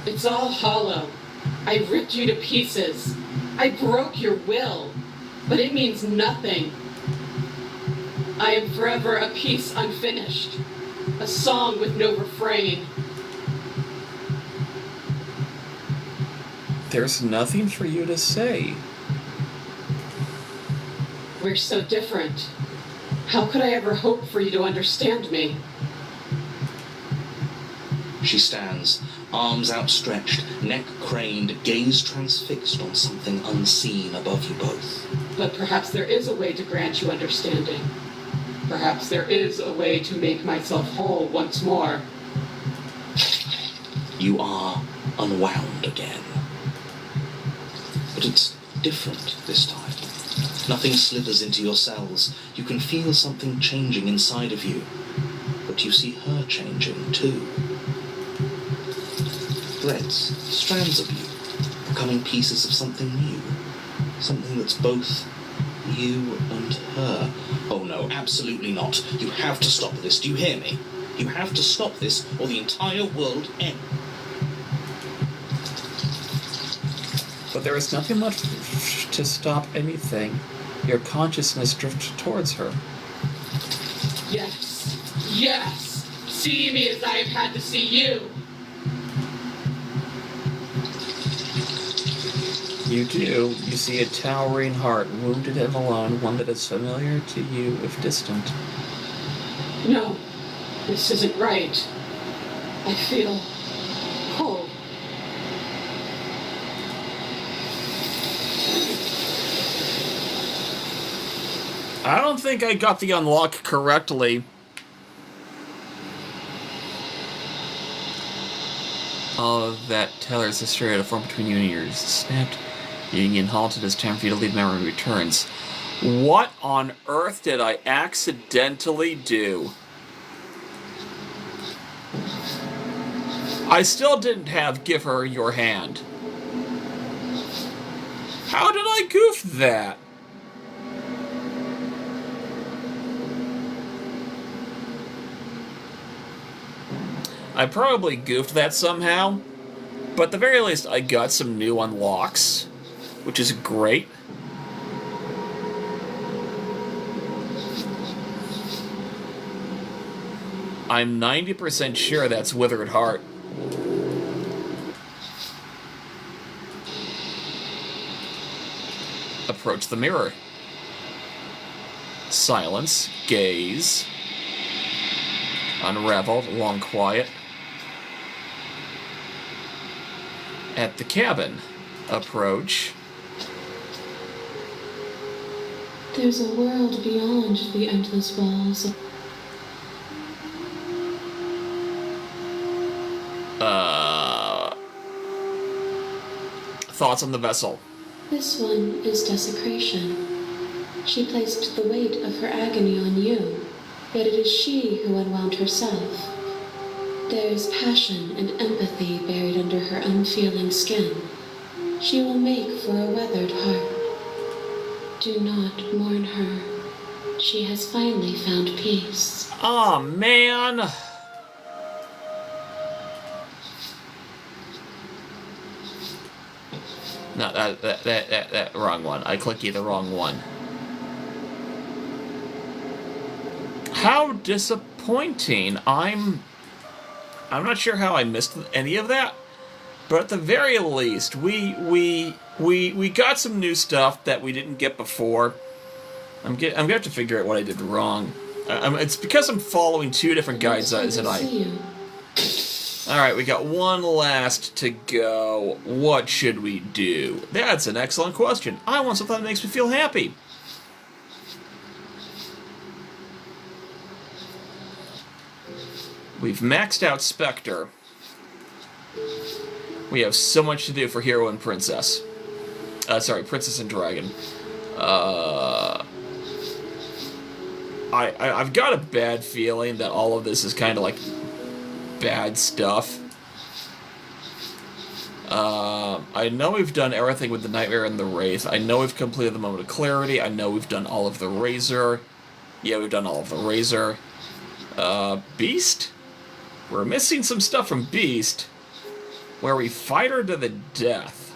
[SPEAKER 3] It's all hollow. I ripped you to pieces. I broke your will. But it means nothing. I am forever a piece unfinished. A song with no refrain.
[SPEAKER 1] There's nothing for you to say.
[SPEAKER 3] We're so different. How could I ever hope for you to understand me?
[SPEAKER 2] She stands, arms outstretched, neck craned, gaze transfixed on something unseen above you both.
[SPEAKER 3] But perhaps there is a way to grant you understanding. Perhaps there is a way to make myself whole once more.
[SPEAKER 2] You are unwound again. But it's different this time. Nothing slithers into your cells. You can feel something changing inside of you. But you see her changing too. Threads, strands of you, becoming pieces of something new. Something that's both you and her. Oh no, absolutely not. You have to stop this. Do you hear me? You have to stop this or the entire world ends.
[SPEAKER 1] But there is nothing left to stop anything. Your consciousness drifts towards her.
[SPEAKER 3] Yes. Yes. See me as I have had to see you.
[SPEAKER 1] You do. You see a towering heart, wounded and alone, one that is familiar to you if distant.
[SPEAKER 3] No. This isn't right. I feel cold.
[SPEAKER 1] I don't think I got the unlock correctly. All of that Taylor's hysteria to form between you and yours snapped. The union halted as time for you to leave memory returns. What on earth did I accidentally do? I still didn't have give her your hand. How did I goof that? I probably goofed that somehow, but at the very least I got some new unlocks, which is great. I'm 90% sure that's Withered Heart. Approach the mirror. Silence, gaze, unraveled, long quiet. At the cabin, approach.
[SPEAKER 4] There's a world beyond the endless walls of...
[SPEAKER 1] Thoughts on the vessel.
[SPEAKER 4] This one is desecration. She placed the weight of her agony on you, yet it is she who unwound herself. There is passion and empathy buried under her unfeeling skin. She will make for a weathered heart. Do not mourn her. She has finally found peace.
[SPEAKER 1] Aw, man! No, that wrong one. I clicked the wrong one. How disappointing. I'm not sure how I missed any of that, but at the very least, we got some new stuff that we didn't get before. I'm gonna have to figure out what I did wrong. It's because I'm following two different guides that I. All right, we got one last to go. What should we do? That's an excellent question. I want something that makes me feel happy. We've maxed out Spectre. We have so much to do for Hero and Princess. Sorry, Princess and Dragon. I've got a bad feeling that all of this is kind of like bad stuff. I know we've done everything with the Nightmare and the Wraith. I know we've completed the Moment of Clarity. I know we've done all of the Razor. Yeah, we've done all of the Razor. Beast? We're missing some stuff from Beast, where we fight her to the death.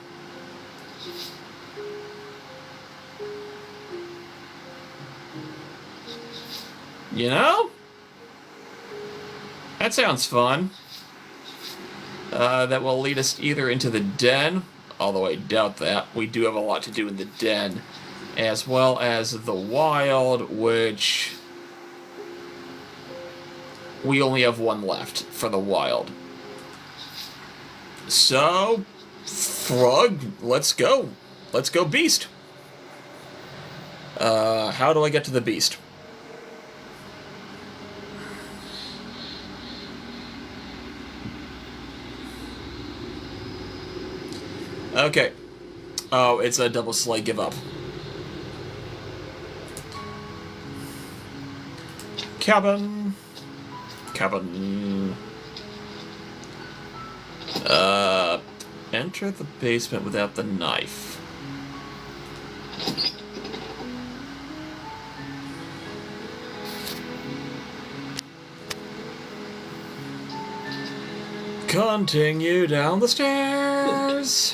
[SPEAKER 1] You know? That sounds fun. That will lead us either into the den, although I doubt that. We do have a lot to do in the den, as well as the wild, which we only have one left for the wild. So, Frog, let's go. Let's go beast. How do I get to the beast? Okay. Oh, it's a double slay give up. Cabin. Cabin. Enter the basement without the knife. Continue down the stairs.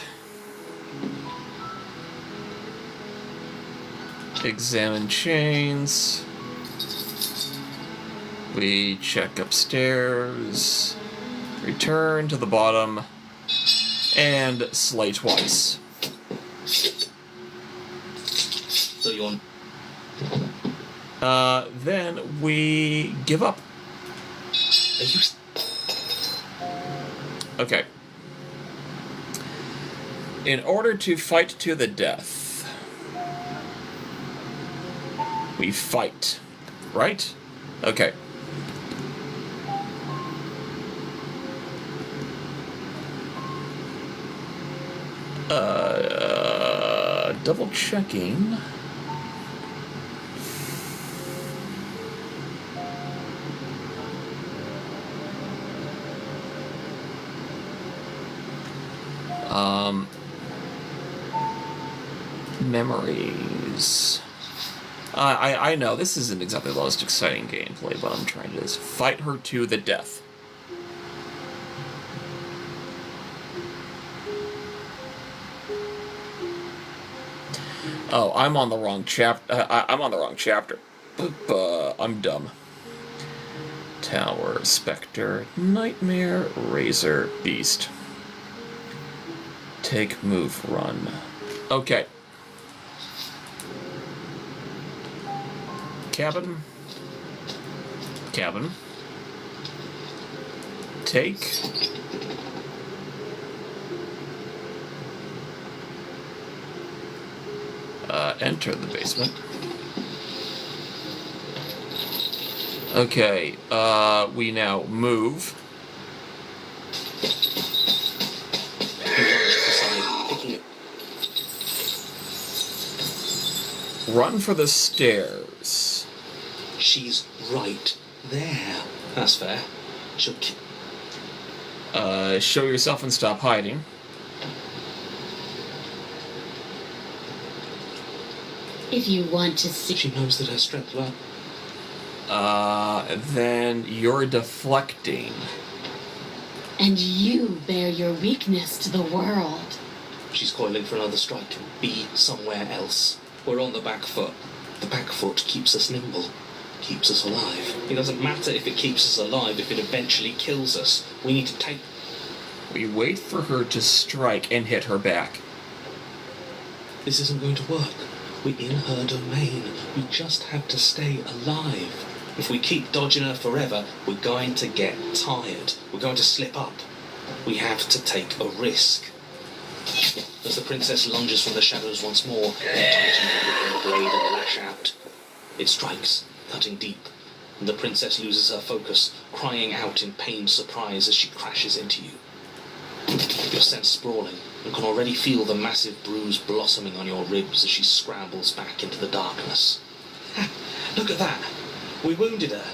[SPEAKER 1] Examine chains. We check upstairs. Return to the bottom. And slay twice.
[SPEAKER 2] So you want...
[SPEAKER 1] Then we give up.
[SPEAKER 2] Are you...
[SPEAKER 1] Okay. In order to fight to the death, we fight, right? Okay. Double checking. Memories. I know this isn't exactly the most exciting gameplay, but I'm trying to just fight her to the death. Oh, I'm on the wrong I'm on the wrong chapter. I'm dumb. Tower, Spectre, Nightmare, Razor, Beast. Take, move, run. Okay. Cabin. Cabin. Take. Enter the basement. Okay, we now move. Run for the stairs.
[SPEAKER 2] She's right there. That's fair. She'll...
[SPEAKER 1] Show yourself and stop hiding.
[SPEAKER 4] If you want to see...
[SPEAKER 2] She knows that her strength will...
[SPEAKER 1] Then you're deflecting.
[SPEAKER 4] And you bear your weakness to the world.
[SPEAKER 2] She's coiling for another strike. Be somewhere else. We're on the back foot. The back foot keeps us nimble. Keeps us alive. It doesn't matter if it keeps us alive, if it eventually kills us. We need to take...
[SPEAKER 1] We wait for her to strike and hit her back.
[SPEAKER 2] This isn't going to work. We're in her domain. We just have to stay alive. If we keep dodging her forever, we're going to get tired. We're going to slip up. We have to take a risk. As the princess lunges from the shadows once more, you tighten the blade and lash out. It strikes, cutting deep, and the princess loses her focus, crying out in pained surprise as she crashes into you. You're sent sprawling, and can already feel the massive bruise blossoming on your ribs as she scrambles back into the darkness. Ha! Look at that! We wounded her,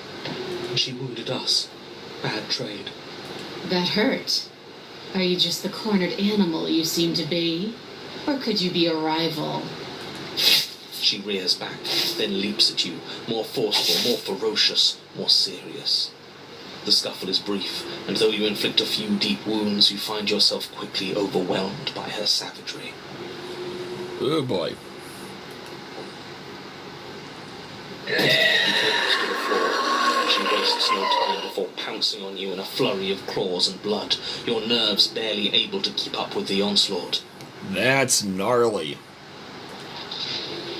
[SPEAKER 2] and she wounded us. Bad trade.
[SPEAKER 4] That hurt. Are you just the cornered animal you seem to be? Or could you be a rival?
[SPEAKER 2] She rears back, then leaps at you, more forceful, more ferocious, more serious. The scuffle is brief, and though you inflict a few deep wounds, you find yourself quickly overwhelmed by her savagery.
[SPEAKER 1] Oh boy.
[SPEAKER 2] You collapse to the floor. She wastes no time before pouncing on you in a flurry of claws and blood, your nerves barely able to keep up with the onslaught.
[SPEAKER 1] That's gnarly.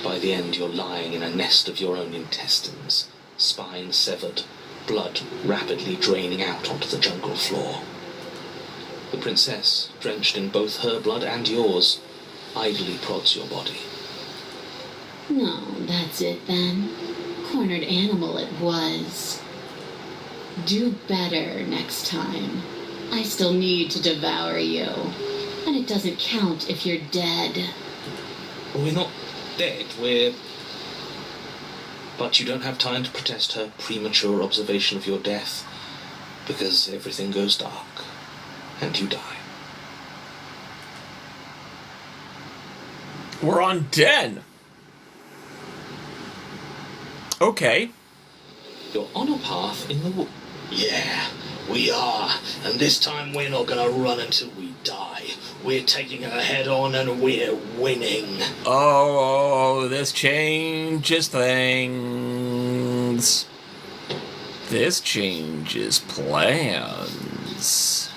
[SPEAKER 2] By the end, you're lying in a nest of your own intestines, spine severed, blood rapidly draining out onto the jungle floor. The princess, drenched in both her blood and yours, idly prods your body.
[SPEAKER 4] No, that's it then. Cornered animal it was. Do better next time. I still need to devour you. And it doesn't count if you're dead.
[SPEAKER 2] Well, we're not dead, we're... But you don't have time to protest her premature observation of your death, because everything goes dark, and you die.
[SPEAKER 1] We're on Den. Okay.
[SPEAKER 2] You're on a path in the wood.
[SPEAKER 5] Yeah, we are. And this time we're not gonna run until we die. We're taking her head on and we're winning.
[SPEAKER 1] Oh, this changes things. This changes plans.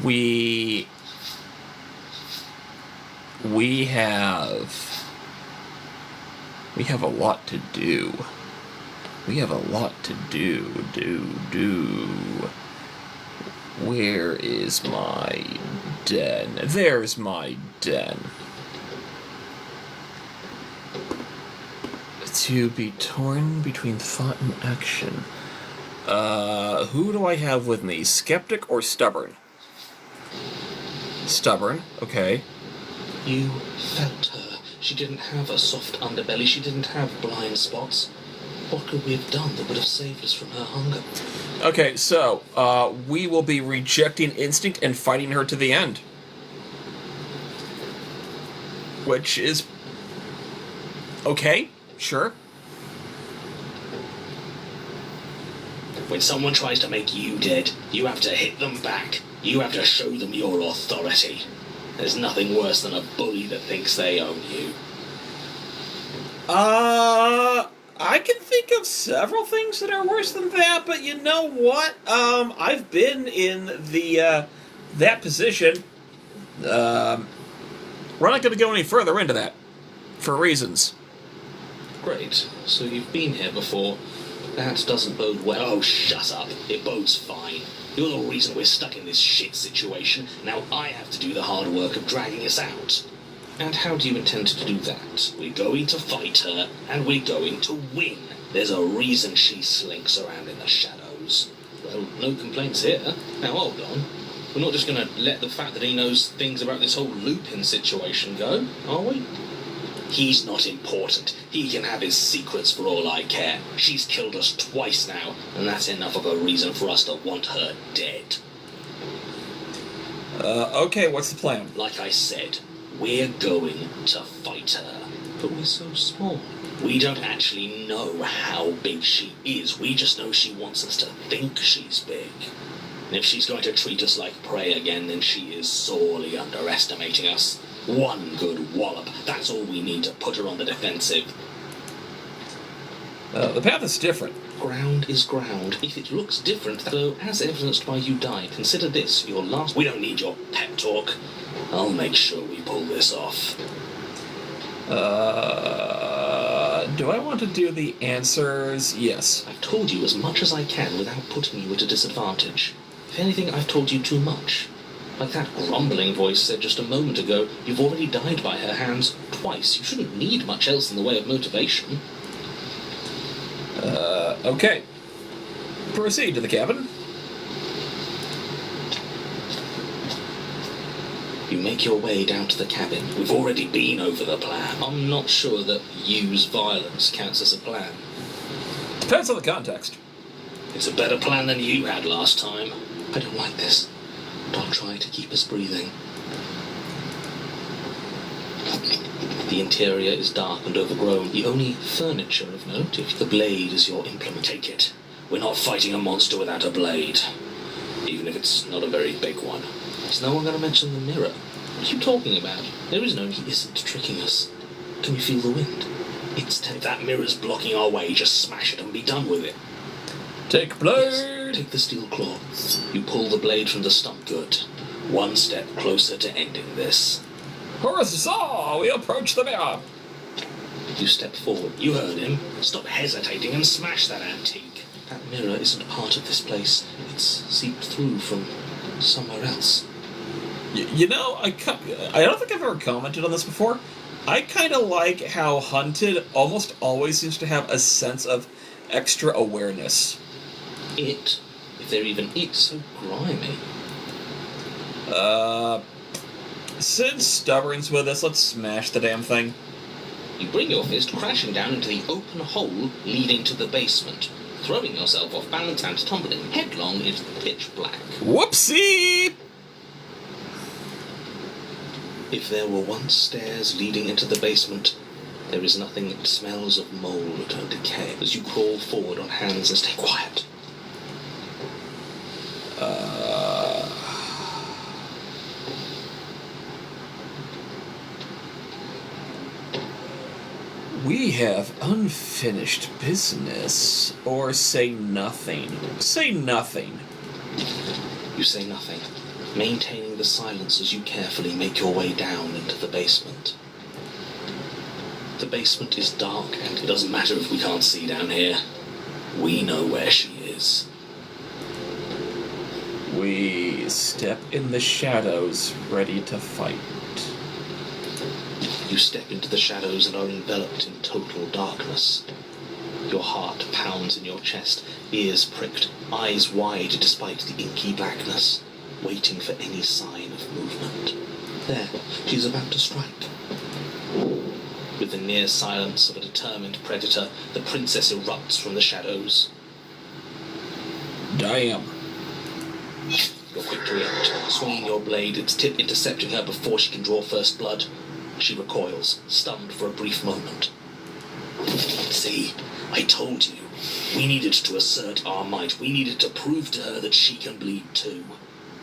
[SPEAKER 1] We have a lot to do. We have a lot to do. Where is my den? There's my den. To be torn between thought and action. Who do I have with me? Skeptic or stubborn? Stubborn, okay.
[SPEAKER 2] You felt her. She didn't have a soft underbelly. She didn't have blind spots. What could we have done that would have saved us from her hunger?
[SPEAKER 1] Okay, so, we will be rejecting instinct and fighting her to the end. Which is... okay, sure.
[SPEAKER 5] When someone tries to make you dead, you have to hit them back. You have to show them your authority. There's nothing worse than a bully that thinks they own you.
[SPEAKER 1] I can think of several things that are worse than that, but you know what? I've been in the, that position. We're not going to go any further into that. For reasons.
[SPEAKER 2] Great. So you've been here before. That doesn't bode well.
[SPEAKER 5] Oh, shut up. It bodes fine. You're the reason we're stuck in this shit situation. Now I have to do the hard work of dragging us out.
[SPEAKER 2] And how do you intend to do that?
[SPEAKER 5] We're going to fight her, and we're going to win. There's a reason she slinks around in the shadows.
[SPEAKER 2] Well, no complaints here. Now, hold on. We're not just going to let the fact that he knows things about this whole Lupin situation go, are we?
[SPEAKER 5] He's not important. He can have his secrets for all I care. She's killed us twice now, and that's enough of a reason for us to want her dead.
[SPEAKER 1] Okay, what's the plan?
[SPEAKER 5] Like I said, we're going to fight her.
[SPEAKER 2] But we're so small.
[SPEAKER 5] We don't actually know how big she is. We just know she wants us to think she's big. And if she's going to treat us like prey again, then she is sorely underestimating us. One good wallop. That's all we need to put her on the defensive.
[SPEAKER 1] The path is different.
[SPEAKER 2] Ground is ground. If it looks different, though, as evidenced by you dying, consider this your last...
[SPEAKER 5] We don't need your pep talk. I'll make sure we pull this off.
[SPEAKER 1] Do I want to do the answers? Yes.
[SPEAKER 2] I've told you as much as I can without putting you at a disadvantage. If anything, I've told you too much. Like that grumbling voice said just a moment ago, you've already died by her hands twice. You shouldn't need much else in the way of motivation.
[SPEAKER 1] Okay. Proceed to the cabin.
[SPEAKER 2] You make your way down to the cabin.
[SPEAKER 5] We've already been over the plan.
[SPEAKER 2] I'm not sure that use violence counts as a plan.
[SPEAKER 1] Depends on the context.
[SPEAKER 5] It's a better plan than you had last time.
[SPEAKER 2] I don't like this, but I'll try to keep us breathing. The interior is dark and overgrown. The only furniture of note, if the blade is your implement.
[SPEAKER 5] Take it. We're not fighting a monster without a blade. Even if it's not a very big one.
[SPEAKER 2] Is no one going to mention the mirror? What are you talking about? There is no... He isn't tricking us. Can you feel the wind? It's
[SPEAKER 5] If that mirror's blocking our way, just smash it and be done with it.
[SPEAKER 1] Take blade.
[SPEAKER 2] Yes, take the steel claw. You pull the blade from the stump.
[SPEAKER 5] Good. One step closer to ending this.
[SPEAKER 1] Huzzah! We approach the mirror.
[SPEAKER 2] You step forward.
[SPEAKER 5] You heard him. Stop hesitating and smash that antique.
[SPEAKER 2] That mirror isn't part of this place. It's seeped through from somewhere else.
[SPEAKER 1] You know, I don't think I've ever commented on this before. I kind of like how Hunted almost always seems to have a sense of extra awareness.
[SPEAKER 2] It, if they're even it, so grimy.
[SPEAKER 1] Since Stubborn's with us, let's smash the damn thing.
[SPEAKER 2] You bring your fist crashing down into the open hole leading to the basement, throwing yourself off balance and tumbling headlong into the pitch black.
[SPEAKER 1] Whoopsie!
[SPEAKER 2] If there were once stairs leading into the basement, there is nothing that smells of mold and decay as you crawl forward on hands and stay quiet.
[SPEAKER 1] We have unfinished business. Or say nothing. Say nothing.
[SPEAKER 2] You say nothing, maintaining the silence as you carefully make your way down into the basement. The basement is dark, and it doesn't matter if we can't see down here. We know where she is.
[SPEAKER 1] We step in the shadows, ready to fight.
[SPEAKER 2] You step into the shadows and are enveloped in total darkness. Your heart pounds in your chest, ears pricked, eyes wide despite the inky blackness, waiting for any sign of movement. There, she's about to strike. With the near silence of a determined predator, the princess erupts from the shadows.
[SPEAKER 1] Damn.
[SPEAKER 2] You're quick to react, swinging your blade, its tip intercepting her before she can draw first blood. She recoils, stunned for a brief moment. See, I told you. We needed to assert our might. We needed to prove to her that she can bleed too.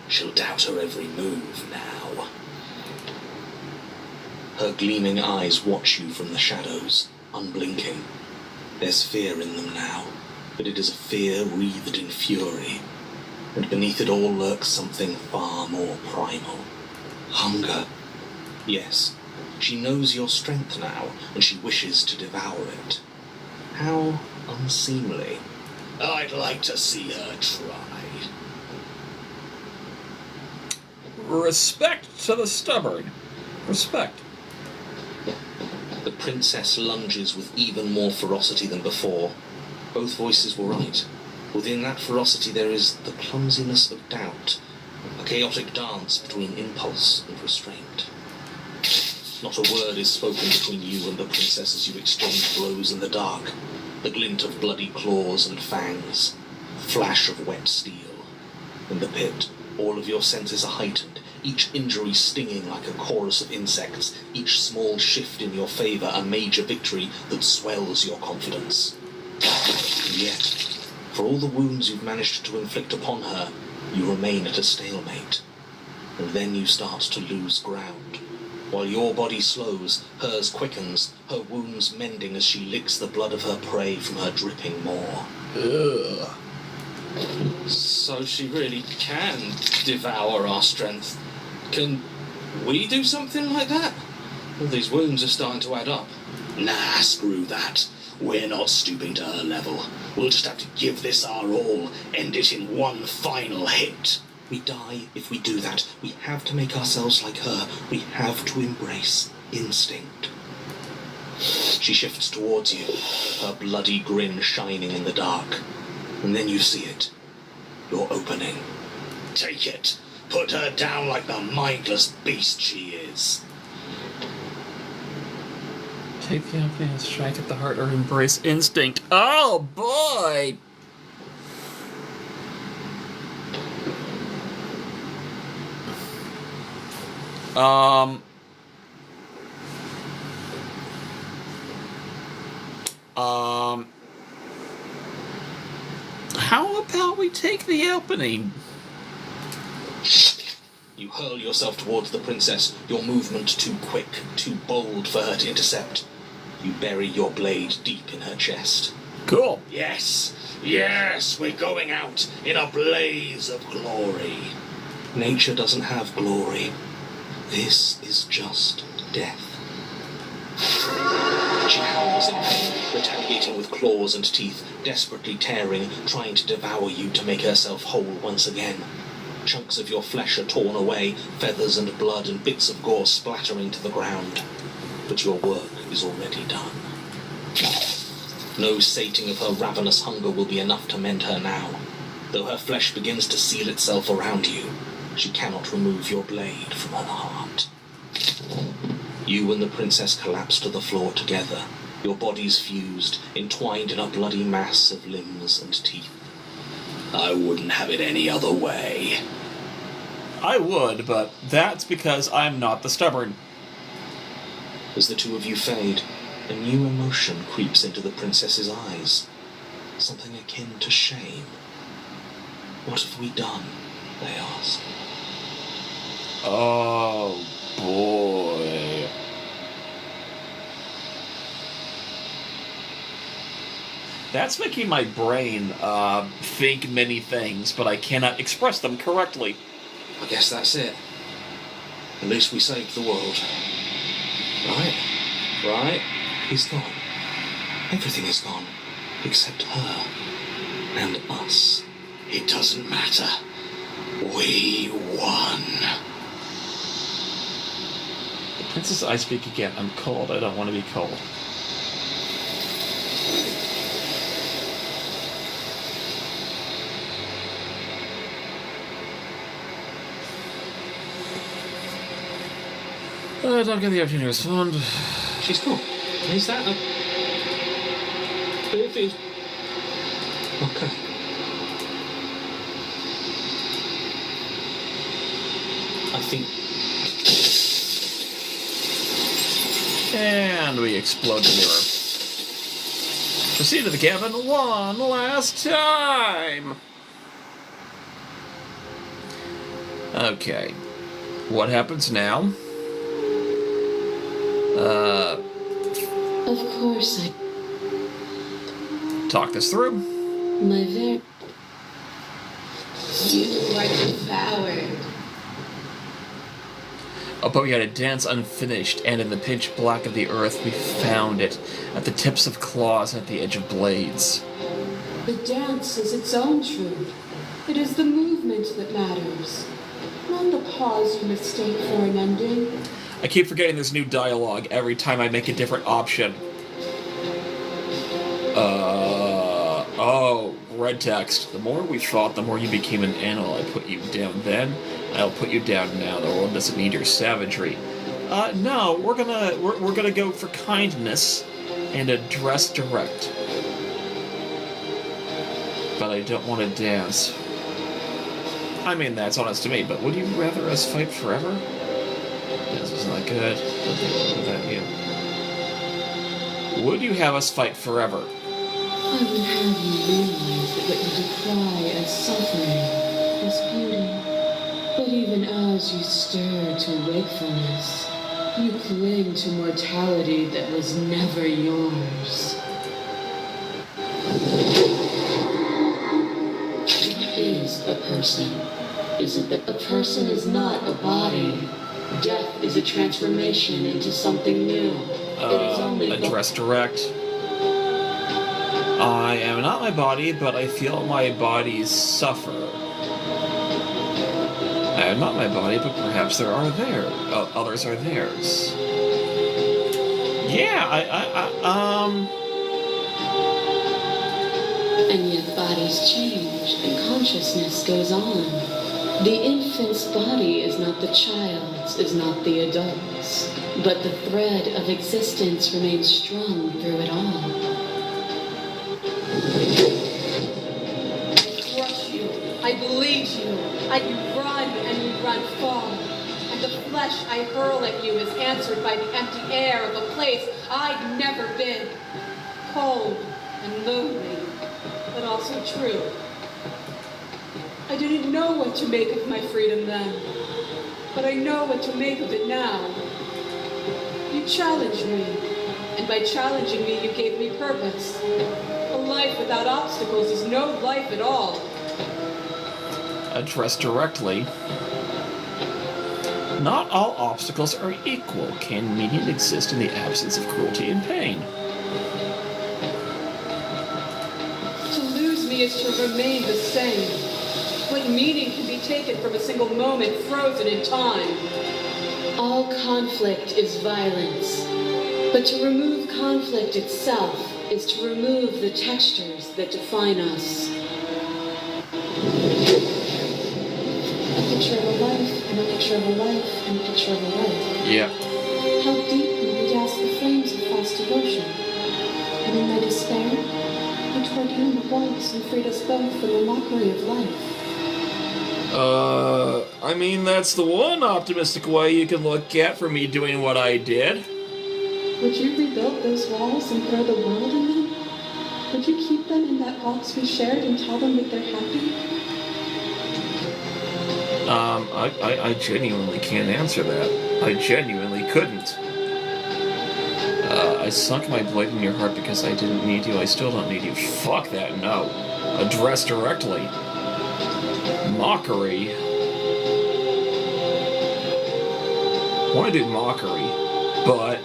[SPEAKER 2] She'll doubt her every move now. Her gleaming eyes watch you from the shadows, unblinking. There's fear in them now, but it is a fear wreathed in fury. And beneath it all lurks something far more primal. Hunger. Yes, she knows your strength now, and she wishes to devour it. How unseemly. I'd like to see her try.
[SPEAKER 1] Respect to the stubborn. Respect.
[SPEAKER 2] The princess lunges with even more ferocity than before. Both voices were right. Within that ferocity there is the clumsiness of doubt, a chaotic dance between impulse and restraint. Not a word is spoken between you and the princess as you exchange blows in the dark. The glint of bloody claws and fangs, the flash of wet steel. In the pit, all of your senses are heightened, each injury stinging like a chorus of insects, each small shift in your favor a major victory that swells your confidence. And yet, for all the wounds you've managed to inflict upon her, you remain at a stalemate. And then you start to lose ground. While your body slows, hers quickens, her wounds mending as she licks the blood of her prey from her dripping maw.
[SPEAKER 1] Ugh.
[SPEAKER 5] So she really can devour our strength. Can we do something like that? All these wounds are starting to add up.
[SPEAKER 2] Nah, screw that. We're not stooping to her level. We'll just have to give this our all, end it in one final hit. We die if we do that. We have to make ourselves like her. We have to embrace instinct. She shifts towards you, her bloody grin shining in the dark. And then you see it. Your opening. Take it. Put her down like the mindless beast she is.
[SPEAKER 1] Take the opening and strike at the heart or embrace instinct. Oh boy! How about we take the opening?
[SPEAKER 2] You hurl yourself towards the princess, your movement too quick, too bold for her to intercept. You bury your blade deep in her chest.
[SPEAKER 1] Cool.
[SPEAKER 2] Yes, yes, we're going out in a blaze of glory. Nature doesn't have glory. This is just death. She She howls in pain, retaliating with claws and teeth, desperately tearing, trying to devour you to make herself whole once again. Chunks of your flesh are torn away, feathers and blood and bits of gore splattering to the ground. But your work is already done. No sating of her ravenous hunger will be enough to mend her now. Though her flesh begins to seal itself around you, she cannot remove your blade from her heart. You and the princess collapse to the floor together, your bodies fused, entwined in a bloody mass of limbs and teeth. I wouldn't have it any other way.
[SPEAKER 1] I would, but that's because I'm not the stubborn.
[SPEAKER 2] As the two of you fade, a new emotion creeps into the princess's eyes. Something akin to shame. What have we done? They ask.
[SPEAKER 1] Oh, boy. That's making my brain think many things, but I cannot express them correctly.
[SPEAKER 2] I guess that's it. At least we saved the world. Right? Right? He's gone. Everything is gone. Except her. And us. It doesn't matter. We won.
[SPEAKER 1] Princess, I speak again. I'm cold. I don't want to be cold. I don't get the opportunity to respond.
[SPEAKER 2] She's gone. Is that a... It feels... Okay. I think...
[SPEAKER 1] And we explode the mirror. Proceed to the cabin one last time! Okay. What happens now?
[SPEAKER 4] Of course I...
[SPEAKER 1] Talk this through.
[SPEAKER 4] My very... You are devoured.
[SPEAKER 1] Oh, but we had a dance unfinished, and in the pitch black of the earth we found it, at the tips of claws and at the edge of blades.
[SPEAKER 4] The dance is its own truth. It is the movement that matters, not the pause you mistake for an ending.
[SPEAKER 1] I keep forgetting there's new dialogue every time I make a different option. Oh, red text. The more we fought, the more you became an animal. I put you down then, I'll put you down now. The world doesn't need your savagery. No, we're gonna go for kindness and address direct. But I don't want to dance. I mean, that's honest to me, but would you rather us fight forever? This is not good. What do you want without you? Would you have us fight forever?
[SPEAKER 4] I would have you realize that what you decry as suffering is beauty. But even as you stir to wakefulness, you cling to mortality that was never yours. What is a person? Is it that a person is not a body? Death is a transformation into something new. It is only
[SPEAKER 1] Address direct. I am not my body, but I feel my body suffer. I am not my body, but perhaps there are others are theirs. Yeah,
[SPEAKER 4] And yet bodies change and consciousness goes on. The infant's body is not the child's, is not the adult's, but the thread of existence remains strung through it all.
[SPEAKER 3] I crush you. I bleed you. I run and you run far. And the flesh I hurl at you is answered by the empty air of a place I'd never been. Cold and lonely, but also true. I didn't know what to make of my freedom then, but I know what to make of it now. You challenged me, and by challenging me, you gave me purpose. A life without obstacles is no life at all.
[SPEAKER 1] address directly. Not all obstacles are equal. Can meaning exist in the absence of cruelty and pain?
[SPEAKER 3] be is to remain the same. What meaning can be taken from a single moment frozen in time? All conflict is violence. But to remove conflict itself is to remove the textures that define us. A picture of a life, and a picture of a life, and a picture of a life.
[SPEAKER 1] Yeah.
[SPEAKER 4] How deeply we gas the flames of false devotion. And in my despair, I tore down the once and freed us both from the mockery of life.
[SPEAKER 1] I mean, that's the one optimistic way you can look at for me doing what I did.
[SPEAKER 4] Would you rebuild those walls and throw the world in them? Would you keep them in that box we shared and tell them that they're happy?
[SPEAKER 1] I genuinely can't answer that. I genuinely couldn't. I sunk my blade in your heart because I didn't need you. I still don't need you. Fuck that, no. Address directly. Mockery. I want to do mockery, but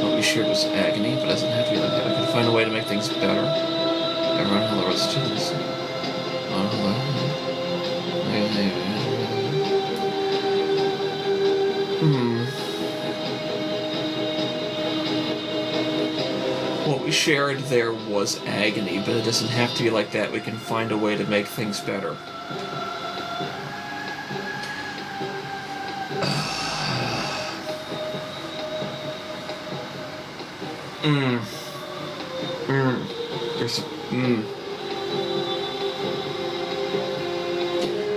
[SPEAKER 1] what we shared was agony, but it doesn't have to be like that. I can find a way to make things better. Everyone had the rest of this. What we shared there was agony, but it doesn't have to be like that. We can find a way to make things better.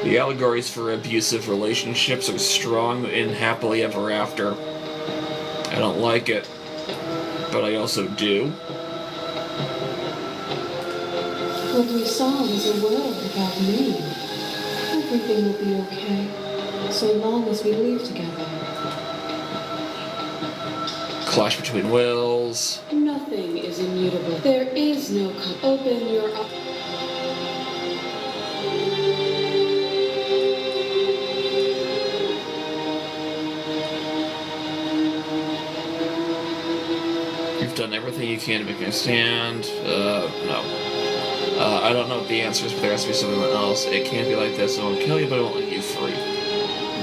[SPEAKER 1] The allegories for abusive relationships are strong in happily ever after. I don't like it, but I also do.
[SPEAKER 4] What we saw was a world without me. Everything will be okay, so long as we leave together.
[SPEAKER 1] Clash between wills.
[SPEAKER 3] Nothing is immutable. There is no open your eyes.
[SPEAKER 1] You've done everything you can to make me stand. No. I don't know what the answer is, but there has to be something else. It can't be like this. I won't kill you, but I won't let you free.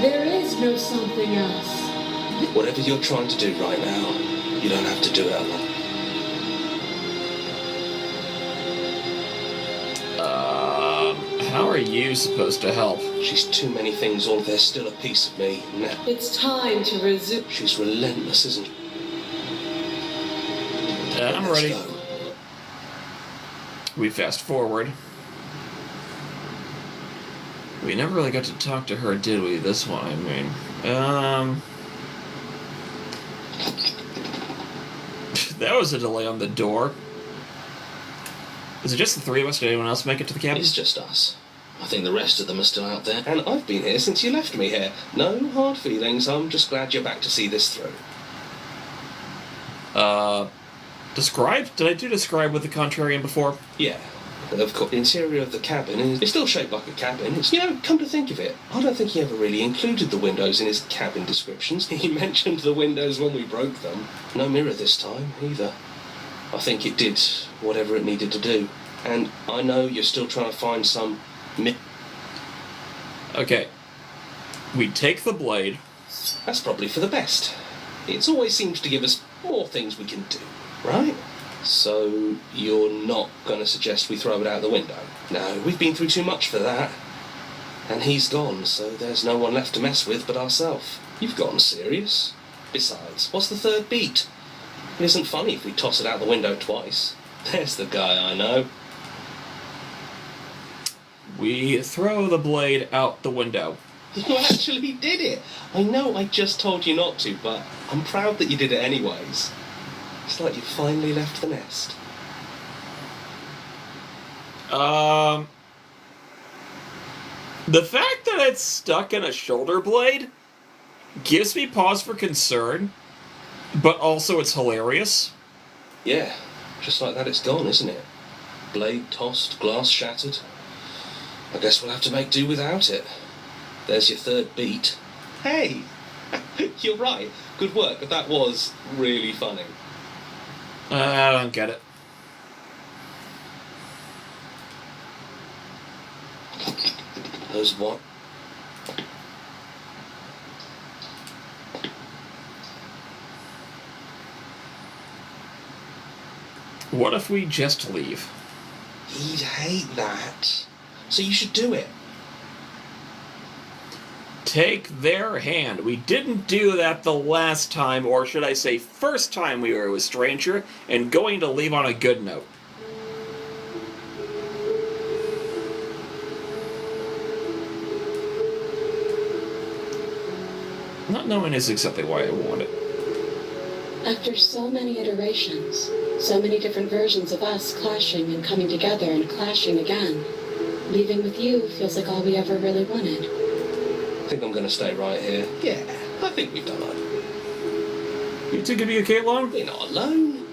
[SPEAKER 3] There is no something else.
[SPEAKER 2] Whatever you're trying to do right now, you don't have to do it alone.
[SPEAKER 1] How are you supposed to help?
[SPEAKER 2] She's too many things, or there's still a piece of me. Now,
[SPEAKER 3] It's time to resume.
[SPEAKER 2] she's relentless, isn't she?
[SPEAKER 1] I'm
[SPEAKER 2] Let's
[SPEAKER 1] ready.
[SPEAKER 2] go.
[SPEAKER 1] We fast forward. We never really got to talk to her, did we? This one, I mean. That was a delay on the door. Is it just the three of us? Did anyone else make it to the cabin?
[SPEAKER 2] It's just us. I think the rest of them are still out there. And I've been here since you left me here. No hard feelings. I'm just glad you're back to see this through.
[SPEAKER 1] Describe? Did I do describe with the Contrarian before?
[SPEAKER 2] Yeah. Of course, the interior of the cabin is it's still shaped like a cabin. It's, you know, come to think of it, I don't think he ever really included the windows in his cabin descriptions. He mentioned the windows when we broke them. No mirror this time, either. I think it did whatever it needed to do. And I know you're still trying to find some
[SPEAKER 1] Okay. We take the blade.
[SPEAKER 2] That's probably for the best. It always seems to give us more things we can do, right? So you're not going to suggest we throw it out the window? No, we've been through too much for that. And he's gone, so there's no one left to mess with but ourselves. You've gotten serious. Besides, what's the third beat? It isn't funny if we toss it out the window twice. There's the guy I know.
[SPEAKER 1] We throw the blade out the window.
[SPEAKER 2] You actually did it! I know I just told you not to, but I'm proud that you did it anyways. It's like you finally left the nest.
[SPEAKER 1] The fact that it's stuck in a shoulder blade gives me pause for concern, but also it's hilarious.
[SPEAKER 2] Yeah, just like that it's gone, isn't it? Blade tossed, glass shattered. I guess we'll have to make do without it. There's your third beat. Hey! You're right. Good work, but that was really funny.
[SPEAKER 1] I don't get it.
[SPEAKER 2] Those what?
[SPEAKER 1] What if we just leave?
[SPEAKER 2] He'd hate that. So you should do it.
[SPEAKER 1] Take their hand. We didn't do that the last time, or should I say first time we were with Stranger, and going to leave on a good note. Not knowing is exactly why I want it.
[SPEAKER 4] After so many iterations, so many different versions of us clashing and coming together and clashing again, leaving with you feels like all we ever really wanted.
[SPEAKER 2] I think I'm going to stay right here. Yeah, I think we've done it.
[SPEAKER 1] You two gonna be okay, Long?
[SPEAKER 2] We're not alone.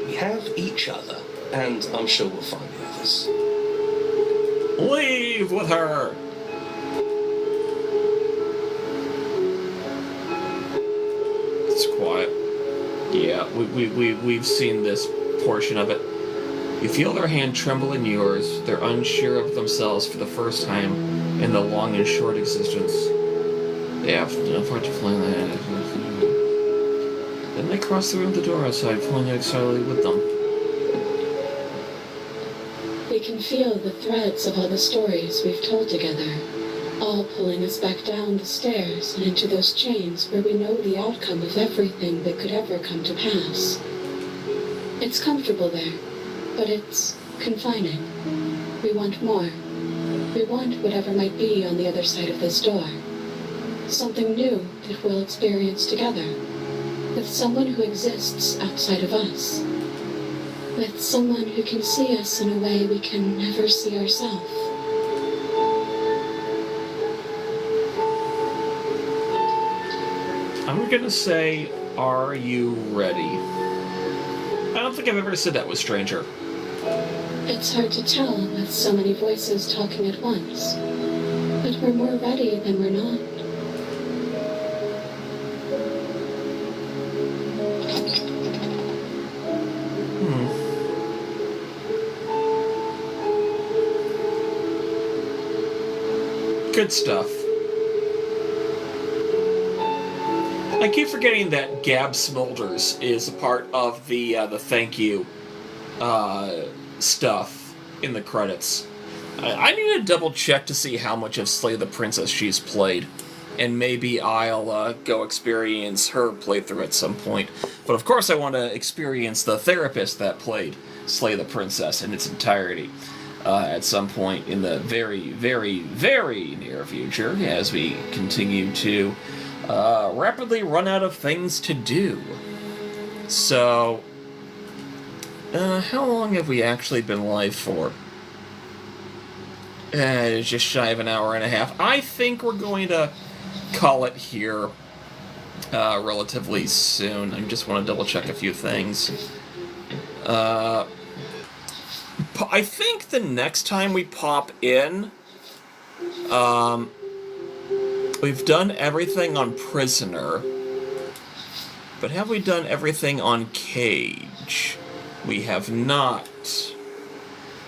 [SPEAKER 2] We have each other. And I'm sure we'll find the others.
[SPEAKER 1] Leave with her! It's quiet. Yeah, we've seen this portion of it. You feel their hand tremble in yours. They're unsure of themselves for the first time in the long and short existence. They have no part to play in that. Then they cross the room to the door outside, pulling you excitedly with them.
[SPEAKER 4] We can feel the threads of all the stories we've told together, all pulling us back down the stairs and into those chains where we know the outcome of everything that could ever come to pass. It's comfortable there, but it's confining. We want more. We want whatever might be on the other side of this door. Something new that we'll experience together, with someone who exists outside of us. With someone who can see us in a way we can never see ourselves.
[SPEAKER 1] I'm gonna say, are you ready? I don't think I've ever said that with Stranger.
[SPEAKER 4] It's hard to tell with so many voices talking at once, but we're more ready than we're not.
[SPEAKER 1] Good stuff. I keep forgetting that Gab Smolders is a part of the thank you stuff in the credits. I need to double check to see how much of Slay the Princess she's played, and maybe I'll go experience her playthrough at some point. But of course I want to experience the therapist that played Slay the Princess in its entirety. At some point in the very, very, very near future, as we continue to rapidly run out of things to do. So, how long have we actually been live for? Just shy of an hour and a half. I think we're going to call it here relatively soon. I just want to double check a few things. I think the next time we pop in, we've done everything on Prisoner, but have we done everything on Cage? We have not.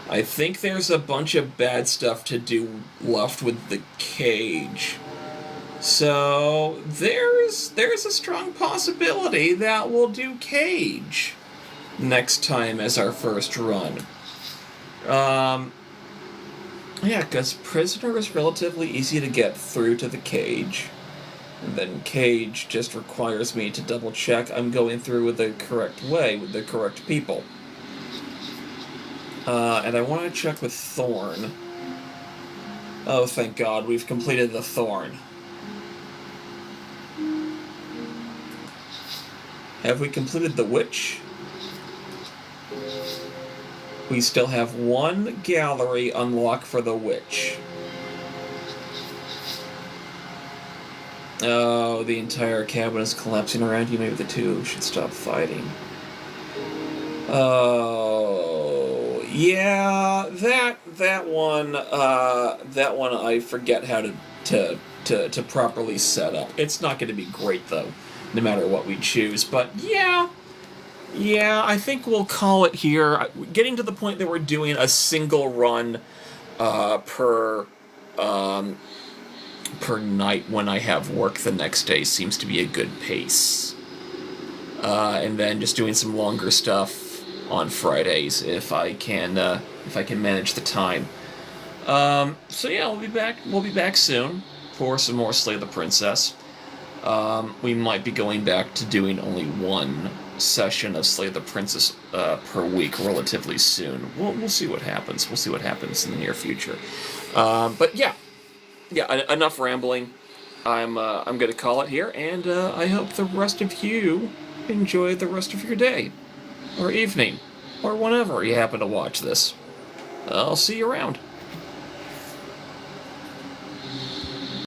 [SPEAKER 1] I think there's a bunch of bad stuff to do left with the Cage. So there's a strong possibility that we'll do Cage next time as our first run. Yeah, because Prisoner is relatively easy to get through to the Cage. And then Cage just requires me to double check I'm going through with the correct way, with the correct people. And I want to check with Thorn. Oh, thank God, we've completed the Thorn. Have we completed the Witch? We still have one gallery unlocked for the Witch. Oh, the entire cabin is collapsing around you. Maybe the two should stop fighting. Oh, yeah, that one I forget how to properly set up. It's not going to be great though, no matter what we choose. But yeah, I think we'll call it here. Getting to the point that we're doing a single run per per night when I have work the next day seems to be a good pace. And then just doing some longer stuff on Fridays if I can manage the time. So yeah, we'll be back. We'll be back soon for some more Slay the Princess. We might be going back to doing only one session of Slay the Princess per week relatively soon. We'll see what happens. We'll see what happens in the near future. But yeah, enough rambling. I'm going to call it here, and I hope the rest of you enjoy the rest of your day, or evening, or whenever you happen to watch this. I'll see you around.